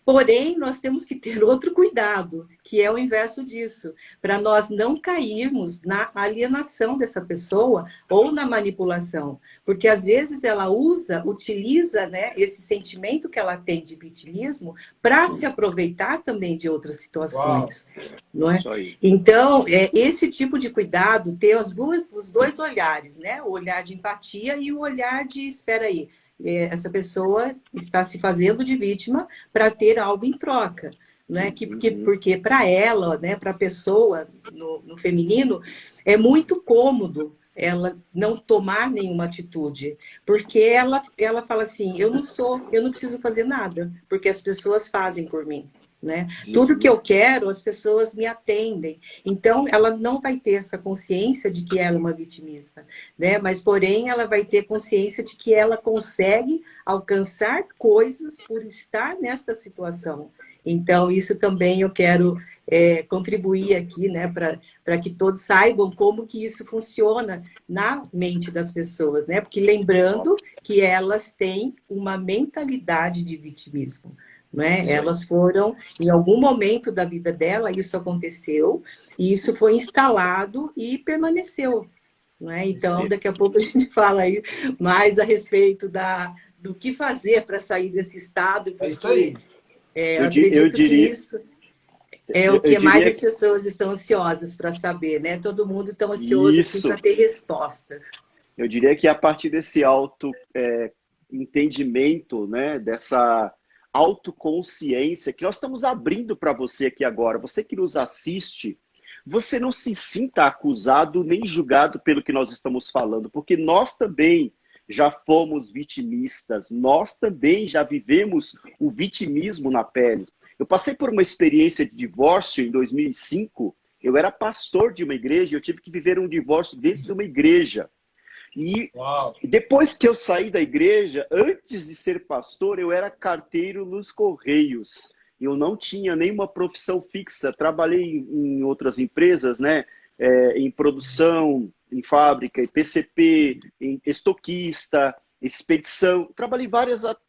Porém, nós temos que ter outro cuidado, que é o inverso disso, para nós não cairmos na alienação dessa pessoa ou na manipulação, porque às vezes ela utiliza, né, esse sentimento que ela tem de vitimismo para se aproveitar também de outras situações. Não é? Então, esse tipo de cuidado, ter os dois olhares, né? O olhar de empatia e o olhar de, espera aí, essa pessoa está se fazendo de vítima para ter algo em troca, né? Porque para ela, né, para a pessoa no feminino, é muito cômodo ela não tomar nenhuma atitude, porque ela fala assim, eu não preciso fazer nada, porque as pessoas fazem por mim, né? Tudo que eu quero, as pessoas me atendem. Então, ela não vai ter essa consciência de que ela é uma vitimista, né? Mas, porém, ela vai ter consciência de que ela consegue alcançar coisas por estar nessa situação. Então, isso também eu quero contribuir aqui, né, para que todos saibam como que isso funciona na mente das pessoas, né? Porque lembrando que elas têm uma mentalidade de vitimismo, né? Elas foram, em algum momento da vida dela, isso aconteceu, e isso foi instalado e permaneceu, né? Então, daqui a pouco a gente fala aí mais a respeito do que fazer para sair desse estado, porque É isso aí. eu acredito que isso é o que mais as pessoas estão ansiosas para saber, né? Todo mundo está ansioso assim, para ter resposta. Eu diria que a partir desse entendimento, né, dessa autoconsciência que nós estamos abrindo para você aqui agora, você que nos assiste, você não se sinta acusado nem julgado pelo que nós estamos falando, porque nós também já fomos vitimistas, nós também já vivemos o vitimismo na pele. Eu passei por uma experiência de divórcio em 2005, eu era pastor de uma igreja, eu tive que viver um divórcio dentro de uma igreja. E depois que eu saí da igreja, antes de ser pastor, eu era carteiro nos Correios. Eu não tinha nenhuma profissão fixa. Trabalhei em outras empresas, né? Em produção, em fábrica, em PCP, em estoquista, expedição.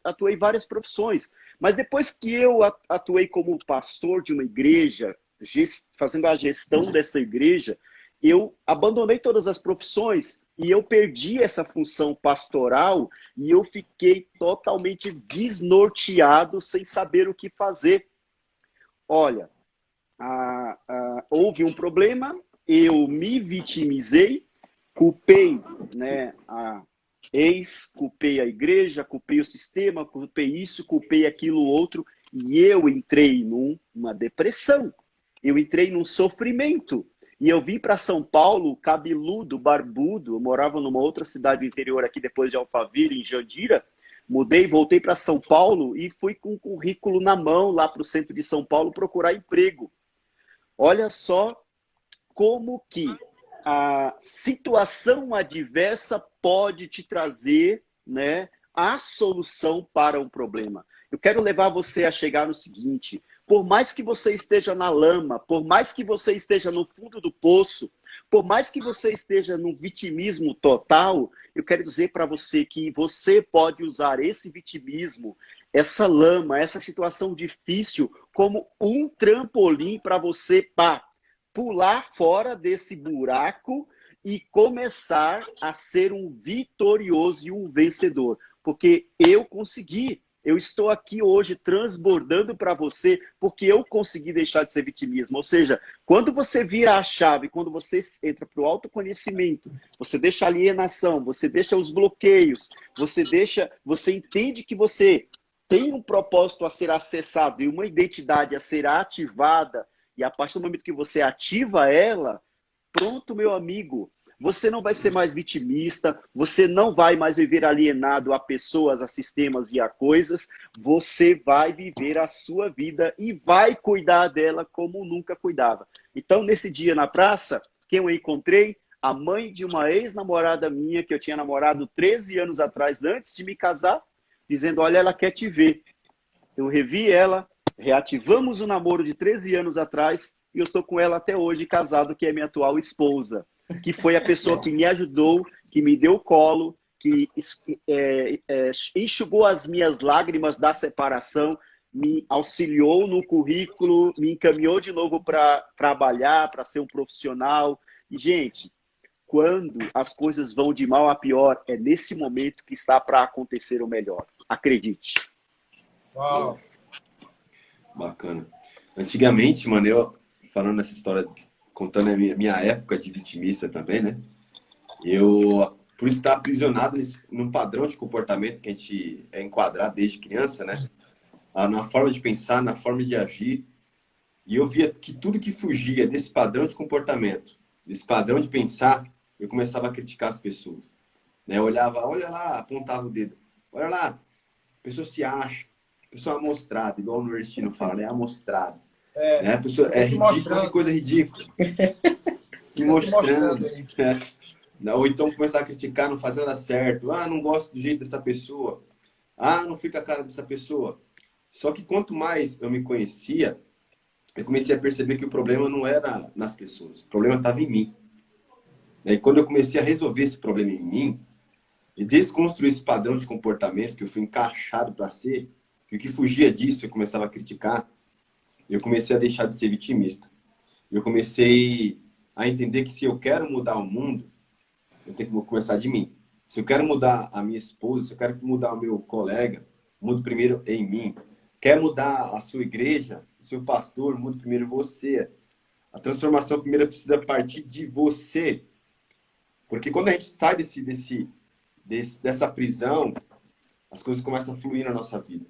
Atuei em várias profissões. Mas depois que eu atuei como pastor de uma igreja, fazendo a gestão dessa igreja, eu abandonei todas as profissões e eu perdi essa função pastoral e eu fiquei totalmente desnorteado, sem saber o que fazer. Olha, houve um problema, eu me vitimizei, culpei, né, culpei a igreja, culpei o sistema, culpei isso, culpei aquilo outro, e eu entrei numa depressão, eu entrei num sofrimento. E eu vim para São Paulo, cabeludo, barbudo. Eu morava numa outra cidade do interior aqui, depois de Alphaville, em Jandira. Mudei, voltei para São Paulo e fui com um currículo na mão lá para o centro de São Paulo procurar emprego. Olha só como que a situação adversa pode te trazer, né, a solução para um problema. Eu quero levar você a chegar no seguinte: por mais que você esteja na lama, por mais que você esteja no fundo do poço, por mais que você esteja no vitimismo total, eu quero dizer para você que você pode usar esse vitimismo, essa lama, essa situação difícil, como um trampolim para você pular fora desse buraco e começar a ser um vitorioso e um vencedor. Porque eu consegui. Eu estou aqui hoje transbordando para você porque eu consegui deixar de ser vitimismo. Ou seja, quando você vira a chave, quando você entra para o autoconhecimento, você deixa a alienação, você deixa os bloqueios, você entende que você tem um propósito a ser acessado e uma identidade a ser ativada, e a partir do momento que você ativa ela, pronto, meu amigo. Você não vai ser mais vitimista, você não vai mais viver alienado a pessoas, a sistemas e a coisas. Você vai viver a sua vida e vai cuidar dela como nunca cuidava. Então, nesse dia na praça, quem eu encontrei? A mãe de uma ex-namorada minha, que eu tinha namorado 13 anos atrás, antes de me casar, dizendo, olha, ela quer te ver. Eu revi ela, reativamos o namoro de 13 anos atrás e eu estou com ela até hoje, casado, que é minha atual esposa. Que foi a pessoa que me ajudou, que me deu colo, que enxugou as minhas lágrimas da separação, me auxiliou no currículo, me encaminhou de novo para trabalhar, para ser um profissional. E, gente, quando as coisas vão de mal a pior, é nesse momento que está para acontecer o melhor. Acredite. Uau. Bacana. Antigamente, mano, eu falando essa história, contando a minha época de vitimista também, né? Eu, por estar aprisionado num padrão de comportamento que a gente é enquadrado desde criança, né? Na forma de pensar, na forma de agir, E eu via que tudo que fugia desse padrão de comportamento, desse padrão de pensar, eu começava a criticar as pessoas. Né? Eu olhava, olha lá, apontava o dedo. Olha lá, a pessoa se acha, a pessoa é amostrada, igual o nordestino fala, né? Amostrada. Né? A pessoa é Fica se ridícula, que mostrando. coisa ridícula. Se Fica se mostrando. mostrando aí. Ou então começar a criticar, não fazer nada certo. Ah, não gosto do jeito dessa pessoa. Ah, não fica a cara dessa pessoa. Só que quanto mais eu me conhecia, eu comecei a perceber que o problema não era nas pessoas. O problema estava em mim. E quando eu comecei a resolver esse problema em mim, e desconstruir esse padrão de comportamento que eu fui encaixado para ser, que o que fugia disso eu começava a criticar, eu comecei a deixar de ser vitimista. Eu comecei a entender que se eu quero mudar o mundo, eu tenho que começar de mim. Se eu quero mudar a minha esposa, se eu quero mudar o meu colega, mudo primeiro em mim. Quer mudar a sua igreja, o seu pastor, mudo primeiro você. A transformação primeiro precisa partir de você. Porque quando a gente sai dessa prisão, as coisas começam a fluir na nossa vida.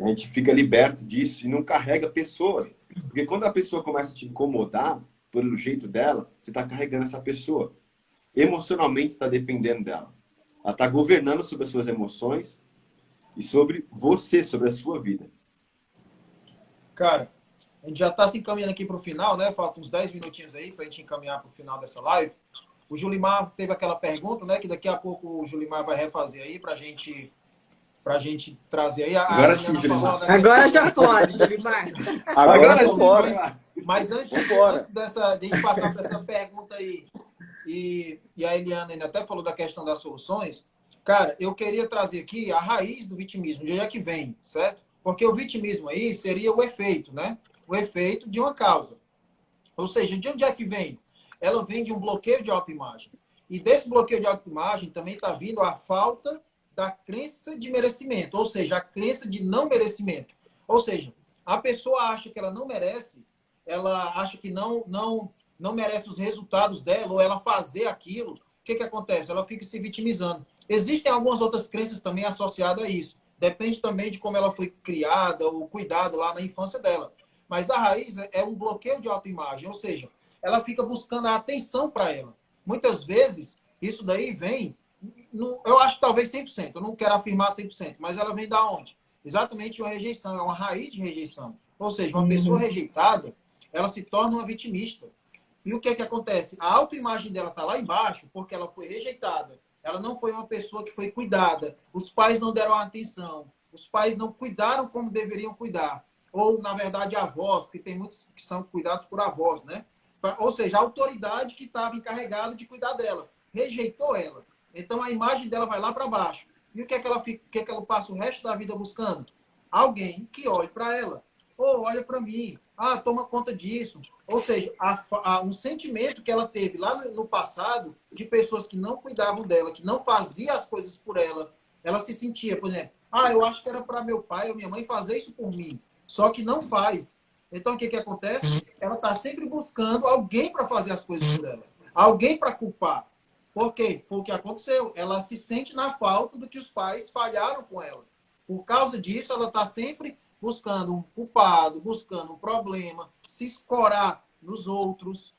A gente fica liberto disso e não carrega pessoas. Porque quando a pessoa começa a te incomodar, pelo jeito dela, você está carregando essa pessoa. Emocionalmente está dependendo dela. Ela está governando sobre as suas emoções e sobre você, sobre a sua vida. Cara, a gente já está se encaminhando aqui para o final, né? Faltam uns 10 minutinhos aí para a gente encaminhar para o final dessa live. O Julimar teve aquela pergunta, né? Que daqui a pouco o Julimar vai refazer aí para a gente trazer aí. Agora sim, falou, Agora já pode, Julimar. Agora sim, vambora. Mas antes de a gente passar por essa pergunta aí, e a Eliana ainda até falou da questão das soluções, cara, eu queria trazer aqui a raiz do vitimismo, de onde é que vem, certo? Porque o vitimismo aí seria o efeito, né? O efeito de uma causa. Ou seja, de onde é que vem? Ela vem de um bloqueio de autoimagem. E desse bloqueio de autoimagem também está vindo a falta da crença de merecimento, ou seja, a crença de não merecimento. Ou seja, a pessoa acha que ela não merece, ela acha que não merece os resultados dela, ou ela fazer aquilo. O que acontece? Ela fica se vitimizando. Existem algumas outras crenças também associadas a isso. Depende também de como ela foi criada ou cuidada lá na infância dela. Mas a raiz é um bloqueio de autoimagem, ou seja, ela fica buscando a atenção para ela. Muitas vezes, isso daí vem, eu acho que talvez 100%, eu não quero afirmar 100%, mas ela vem da onde? Exatamente de uma rejeição, é uma raiz de rejeição. Ou seja, uma pessoa rejeitada, ela se torna uma vitimista. E o que acontece? A autoimagem dela está lá embaixo porque ela foi rejeitada. Ela não foi uma pessoa que foi cuidada. Os pais não deram atenção. Os pais não cuidaram como deveriam cuidar. Ou, na verdade, avós, porque tem muitos que são cuidados por avós, né? Ou seja, a autoridade que estava encarregada de cuidar dela rejeitou ela. Então, a imagem dela vai lá para baixo. E o que ela passa o resto da vida buscando? Alguém que olhe para ela. Ou olha para mim. Ah, toma conta disso. Ou seja, um sentimento que ela teve lá no passado de pessoas que não cuidavam dela, que não faziam as coisas por ela. Ela se sentia, por exemplo, eu acho que era para meu pai ou minha mãe fazer isso por mim. Só que não faz. Então, o que acontece? Ela está sempre buscando alguém para fazer as coisas por ela. Alguém para culpar. Por quê? Foi o que aconteceu. Ela se sente na falta do que os pais falharam com ela. Por causa disso, ela está sempre buscando um culpado, buscando um problema, se escorar nos outros.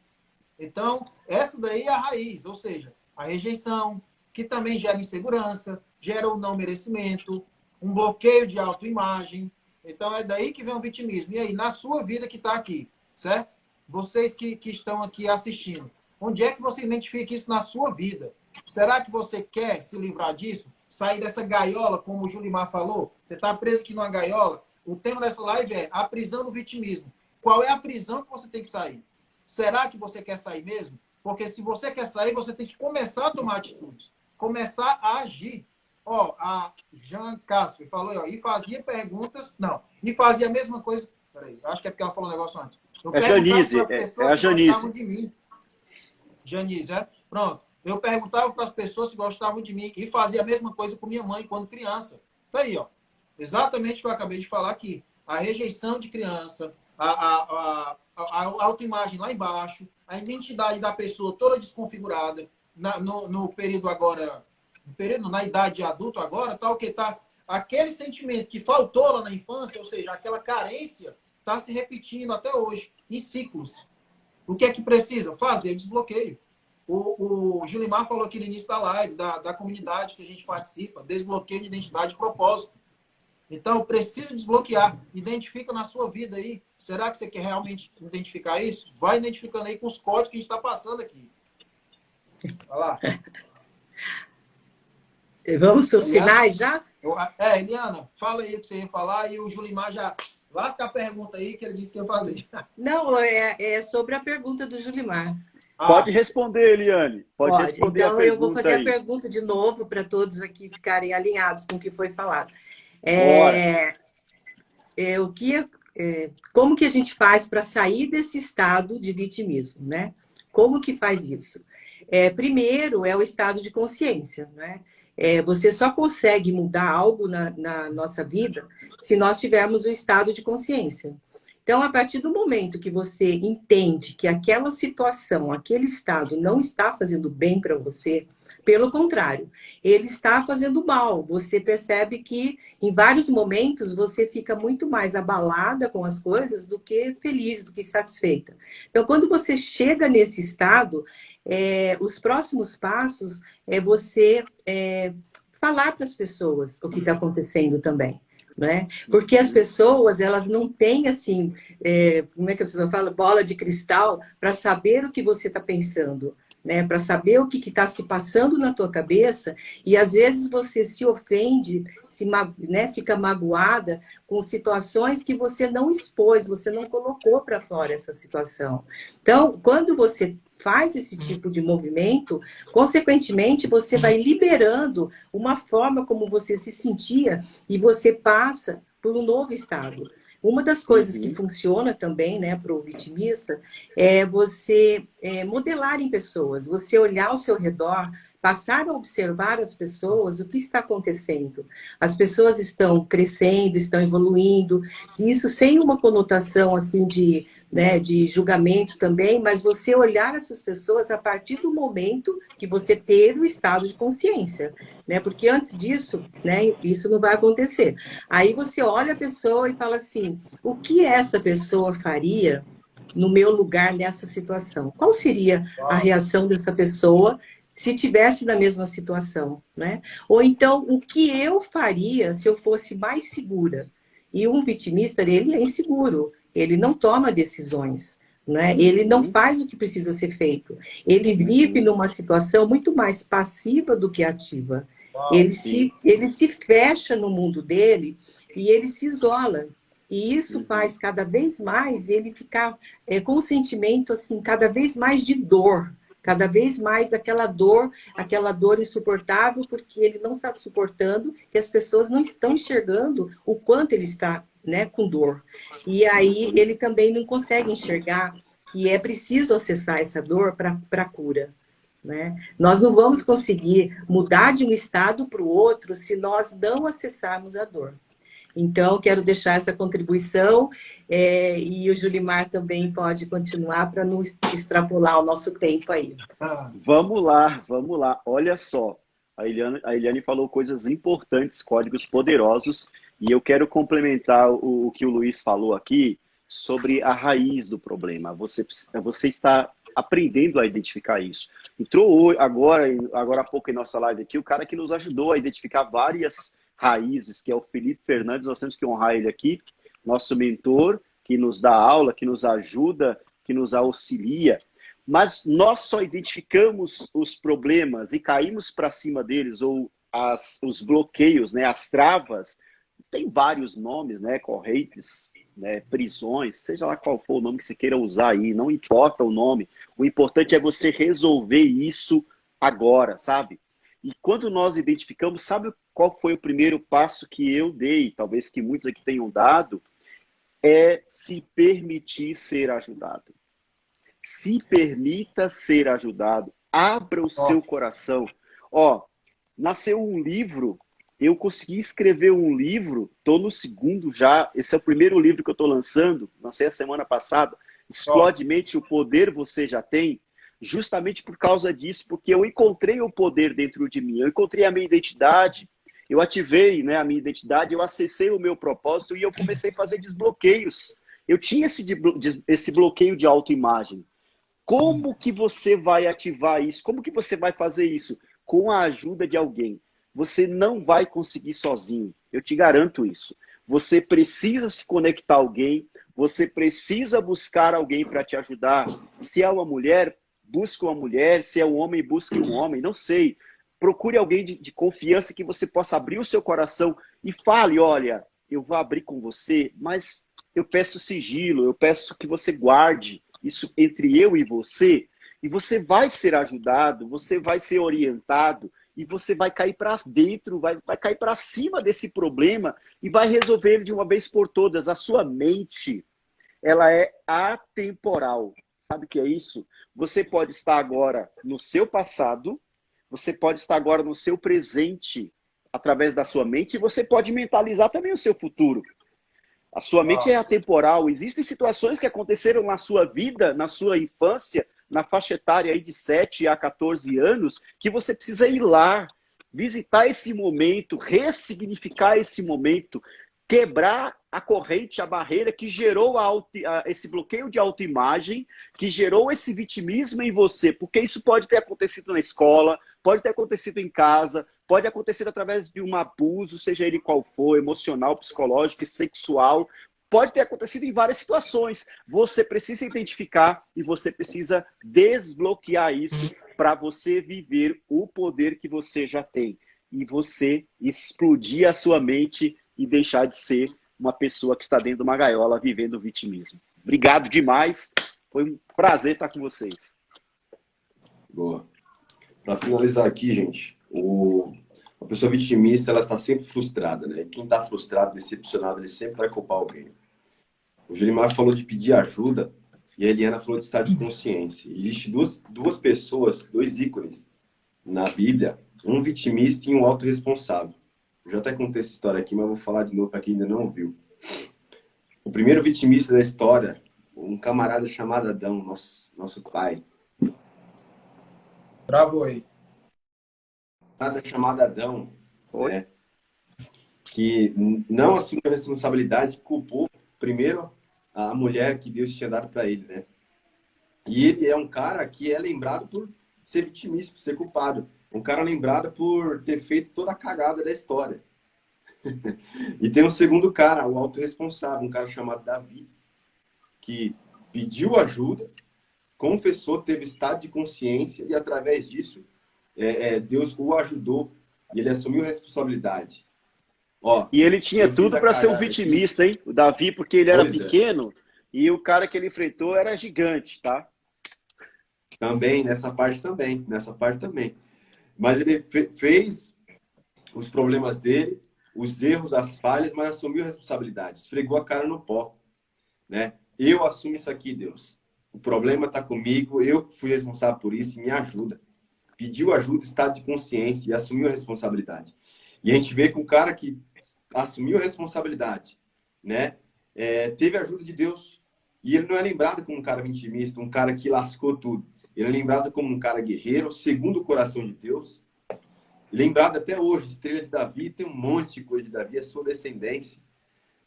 Então, essa daí é a raiz, ou seja, a rejeição, que também gera insegurança, gera o não merecimento, um bloqueio de autoimagem. Então, é daí que vem o vitimismo. E aí, na sua vida que está aqui, certo? Vocês que estão aqui assistindo, onde é que você identifica isso na sua vida? Será que você quer se livrar disso? Sair dessa gaiola, como o Julimar falou? Você está preso aqui numa gaiola? O tema dessa live é a prisão do vitimismo. Qual é a prisão que você tem que sair? Será que você quer sair mesmo? Porque se você quer sair, você tem que começar a tomar atitudes. Começar a agir. A Jean Castro falou, e fazia perguntas... Não, e fazia a mesma coisa... Peraí, acho que é porque ela falou um negócio antes. É Janice, é a Janice. De mim. Janice, Pronto. Eu perguntava para as pessoas se gostavam de mim e fazia a mesma coisa com minha mãe quando criança. Tá aí, Exatamente o que eu acabei de falar aqui. A rejeição de criança, a autoimagem lá embaixo, a identidade da pessoa toda desconfigurada no período agora, na idade adulta agora, tá o que tá aquele sentimento que faltou lá na infância, ou seja, aquela carência está se repetindo até hoje, em ciclos. O que é que precisa? Fazer o desbloqueio. O Julimar falou aqui no início da live, da comunidade que a gente participa, desbloqueio de identidade e propósito. Então, precisa desbloquear. Identifica na sua vida aí. Será que você quer realmente identificar isso? Vai identificando aí com os códigos que a gente está passando aqui. Olha lá. Vamos para os Eliana, finais já? Eliana, fala aí o que você ia falar e o Julimar já lasca a pergunta aí que ele disse que ia fazer. Não, é sobre a pergunta do Julimar. Pode responder, Eliane. Pode responder então, a pergunta. Eu vou fazer aí. a pergunta de novo para todos aqui ficarem alinhados com o que foi falado. Como que a gente faz para sair desse estado de vitimismo, né? Como que faz isso? Primeiro, é o estado de consciência, né? Você só consegue mudar algo na nossa vida se nós tivermos o estado de consciência. Então, a partir do momento que você entende que aquela situação, aquele estado não está fazendo bem para você, pelo contrário, ele está fazendo mal. Você percebe que, em vários momentos, você fica muito mais abalada com as coisas do que feliz, do que satisfeita. Então, quando você chega nesse estado, os próximos passos é você falar para as pessoas o que está acontecendo também. Né? Porque as pessoas, elas não têm assim, como é que a pessoa fala? Bola de cristal para saber o que você está pensando, né? Para saber o que está se passando na tua cabeça, e às vezes você se ofende, né? Fica magoada com situações que você não expôs, você não colocou para fora essa situação. Então, quando você faz esse tipo de movimento, consequentemente, você vai liberando uma forma como você se sentia e você passa por um novo estado. Uma das coisas que funciona também, né, para o vitimista, é você modelar em pessoas, você olhar ao seu redor, passar a observar as pessoas, o que está acontecendo. As pessoas estão crescendo, estão evoluindo, isso sem uma conotação assim de julgamento também, mas você olhar essas pessoas a partir do momento que você teve o estado de consciência, né? Porque antes disso, né, isso não vai acontecer. Aí você olha a pessoa e fala assim, o que essa pessoa faria no meu lugar nessa situação? Qual seria a reação dessa pessoa se tivesse na mesma situação, né? Ou então, o que eu faria se eu fosse mais segura? E um vitimista, ele é inseguro, ele não toma decisões, né? Ele não faz o que precisa ser feito. Ele vive numa situação muito mais passiva do que ativa. Ele se fecha no mundo dele e ele se isola. E isso faz cada vez mais ele ficar com um sentimento assim, cada vez mais de dor. Cada vez mais daquela dor insuportável, porque ele não está suportando e as pessoas não estão enxergando o quanto ele está, né, com dor. E aí ele também não consegue enxergar que é preciso acessar essa dor para a cura. Né? Nós não vamos conseguir mudar de um estado para o outro se nós não acessarmos a dor. Então, quero deixar essa contribuição e o Julimar também pode continuar para não extrapolar o nosso tempo aí. Vamos lá. Olha só, a Eliane falou coisas importantes, códigos poderosos, e eu quero complementar o que o Luiz falou aqui sobre a raiz do problema. Você está aprendendo a identificar isso. Entrou agora há pouco em nossa live aqui, o cara que nos ajudou a identificar várias raízes, que é o Felipe Fernandes. Nós temos que honrar ele aqui, nosso mentor, que nos dá aula, que nos ajuda, que nos auxilia. Mas nós só identificamos os problemas e caímos para cima deles, ou os bloqueios, né, as travas. Tem vários nomes, né, correntes, né, prisões, seja lá qual for o nome que você queira usar aí, não importa o nome. O importante é você resolver isso agora, sabe? E quando nós identificamos, sabe qual foi o primeiro passo que eu dei, talvez que muitos aqui tenham dado? É se permitir ser ajudado. Se permita ser ajudado. Abra o seu coração. Nasceu um livro, eu consegui escrever um livro, estou no segundo já, esse é o primeiro livro que eu estou lançando, lancei a semana passada, Explode Mente, o Poder Você Já Tem, justamente por causa disso, porque eu encontrei o poder dentro de mim, eu encontrei a minha identidade, eu ativei, né, a minha identidade, eu acessei o meu propósito e eu comecei a fazer desbloqueios. Eu tinha esse bloqueio de autoimagem. Como que você vai ativar isso? Como que você vai fazer isso? Com a ajuda de alguém. Você não vai conseguir sozinho. Eu te garanto isso. Você precisa se conectar a alguém. Você precisa buscar alguém para te ajudar. Se é uma mulher, busque uma mulher. Se é um homem, busque um homem. Não sei. Procure alguém de confiança que você possa abrir o seu coração e fale, olha, eu vou abrir com você, mas eu peço sigilo, eu peço que você guarde isso entre eu e você vai ser ajudado, você vai ser orientado, e você vai cair para dentro, vai cair para cima desse problema e vai resolver ele de uma vez por todas. A sua mente, ela é atemporal. Sabe o que é isso? Você pode estar agora no seu passado, você pode estar agora no seu presente, através da sua mente, e você pode mentalizar também o seu futuro. A sua mente é atemporal. Existem situações que aconteceram na sua vida, na sua infância, na faixa etária aí de 7 a 14 anos, que você precisa ir lá, visitar esse momento, ressignificar esse momento, quebrar a corrente, a barreira que gerou esse bloqueio de autoimagem, que gerou esse vitimismo em você, porque isso pode ter acontecido na escola, pode ter acontecido em casa, pode acontecer através de um abuso, seja ele qual for, emocional, psicológico e sexual, pode ter acontecido em várias situações. Você precisa identificar e você precisa desbloquear isso para você viver o poder que você já tem. E você explodir a sua mente e deixar de ser uma pessoa que está dentro de uma gaiola vivendo o vitimismo. Obrigado demais. Foi um prazer estar com vocês. Boa. Para finalizar aqui, gente, a pessoa vitimista, ela está sempre frustrada, né? Quem está frustrado, decepcionado, ele sempre vai culpar alguém. O Julimar falou de pedir ajuda e a Eliana falou de estado de consciência. Existem duas pessoas, dois ícones na Bíblia, um vitimista e um autorresponsável. Eu já até contei essa história aqui, mas vou falar de novo para quem ainda não ouviu. O primeiro vitimista da história, um camarada chamado Adão, nosso pai. Travou aí. Um camarada chamado Adão, né, que não assumiu a responsabilidade, culpou primeiro a mulher que Deus tinha dado para ele, né? E ele é um cara que é lembrado por ser vitimista, por ser culpado. Um cara lembrado por ter feito toda a cagada da história. E tem um segundo cara, o autorresponsável, um cara chamado Davi, que pediu ajuda, confessou, teve estado de consciência e através disso Deus o ajudou e ele assumiu a responsabilidade. Ó, e ele tinha tudo para ser um vitimista, hein? O Davi, porque ele era pequeno e o cara que ele enfrentou era gigante, tá? Também, nessa parte também. Mas ele fez os problemas dele, os erros, as falhas, mas assumiu a responsabilidade. Esfregou a cara no pó, né? Eu assumo isso aqui, Deus. O problema está comigo, eu fui responsável por isso e me ajuda. Pediu ajuda, estado de consciência e assumiu a responsabilidade. E a gente vê que um cara que assumiu a responsabilidade, né? Teve a ajuda de Deus. E ele não é lembrado como um cara vitimista, um cara que lascou tudo. Ele é lembrado como um cara guerreiro, segundo o coração de Deus. Lembrado até hoje, estrela de Davi, tem um monte de coisa de Davi, a sua descendência.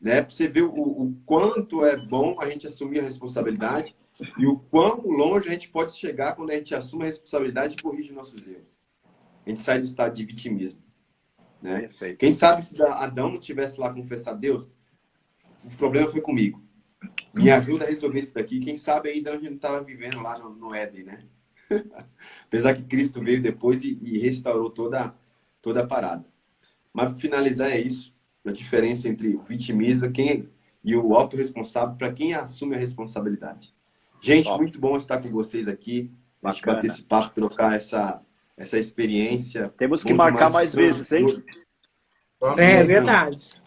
Né? Para você ver o quanto é bom a gente assumir a responsabilidade e o quão longe a gente pode chegar quando a gente assume a responsabilidade e corrige os nossos erros. A gente sai do estado de vitimismo. Né? Quem sabe se Adão não tivesse lá confessado a Deus, o problema foi comigo. Me ajuda a resolver isso daqui. Quem sabe ainda a gente não estava vivendo lá no Éden, né? Apesar que Cristo veio depois e restaurou toda a parada. Mas para finalizar é isso. A diferença entre o vitimista e o autorresponsável para quem assume a responsabilidade. Gente, muito bom estar com vocês aqui. A gente bater esse papo, trocar essa experiência. Temos que marcar mais vezes, hein? É verdade.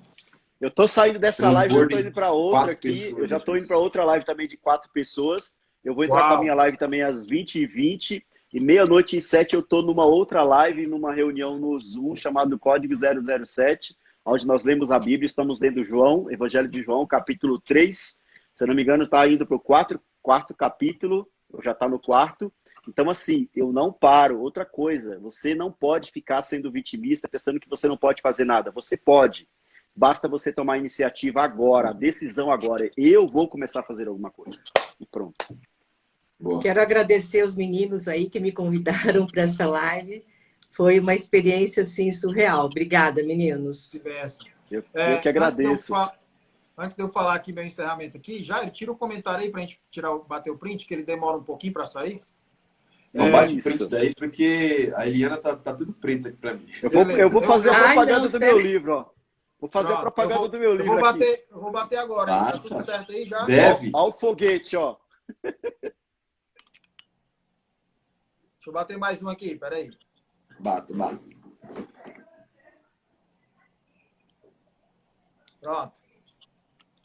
Eu tô saindo dessa live, eu tô indo para outra aqui. Eu já tô indo para outra live também de 4 pessoas. Eu vou entrar com a minha live também às 20h20. E meia-noite e 7 eu tô numa outra live, numa reunião no Zoom chamado Código 007, onde nós lemos a Bíblia. Estamos lendo João, Evangelho de João, capítulo 3. Se eu não me engano, está indo para o quarto capítulo. Eu já está no 4º. Então, assim, eu não paro. Outra coisa, você não pode ficar sendo vitimista pensando que você não pode fazer nada. Você pode. Basta você tomar a iniciativa agora, a decisão agora. Eu vou começar a fazer alguma coisa. E pronto. Boa. Quero agradecer os meninos aí que me convidaram para essa live. Foi uma experiência assim surreal. Obrigada, meninos. Que benção. Eu que agradeço. Antes de eu falar aqui meu encerramento aqui, Jair, tira o comentário aí para a gente bater o print, que ele demora um pouquinho para sair. Não bate o print daí, porque a Eliana tá tudo preta aqui para mim. Eu vou fazer a propaganda do espera. meu livro, ó. Vou fazer a propaganda do meu livro aqui. Eu vou bater agora, hein? Tá Passa. tudo certo aí já? Deve. Ó o foguete, ó. Deixa eu bater mais um aqui, peraí. Bato. Pronto.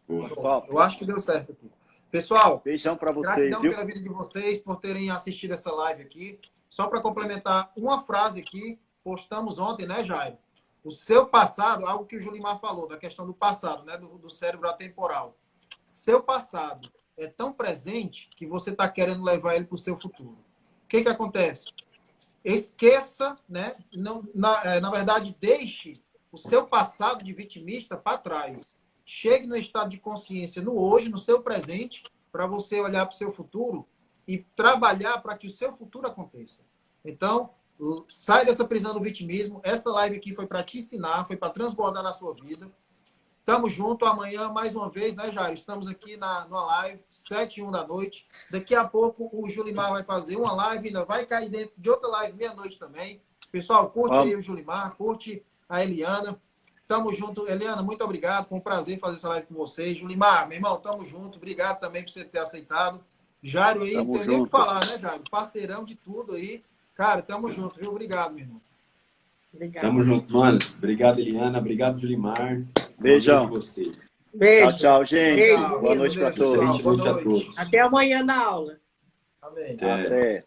Boa. Show. Eu acho que deu certo aqui. Pessoal, Beijão pra vocês, gratidão viu? pela vida de vocês, por terem assistido essa live aqui. Só para complementar uma frase aqui, postamos ontem, né, Jair? O seu passado, algo que o Julimar falou, da questão do passado, né, do cérebro atemporal. Seu passado é tão presente que você está querendo levar ele para o seu futuro. O que acontece? Esqueça, né? Não, na verdade, deixe o seu passado de vitimista para trás. Chegue no estado de consciência no hoje, no seu presente, para você olhar para o seu futuro e trabalhar para que o seu futuro aconteça. Então, sai dessa prisão do vitimismo. Essa live aqui foi para te ensinar, foi para transbordar na sua vida. Tamo junto amanhã, mais uma vez, né, Jair? Estamos aqui numa live, 7h01 da noite. Daqui a pouco o Julimar vai fazer uma live, ainda vai cair dentro de outra live, meia-noite também. Pessoal, curte aí o Julimar, curte a Eliana. Tamo junto. Eliana, muito obrigado. Foi um prazer fazer essa live com vocês. Julimar, meu irmão, tamo junto. Obrigado também por você ter aceitado. Jairo aí, não tem nem o que falar, né, Jairo? Parceirão de tudo aí. Cara, tamo junto, viu? Obrigado, meu irmão. Obrigada. Tamo junto, mano. Obrigado, Eliana. Obrigado, Julimar. Beijão. Boa noite a vocês. Beijo. Tchau, gente. Beijo, Boa noite pra pessoal. todos. Boa noite a todos. Até amanhã na aula. Amém. Até. Até.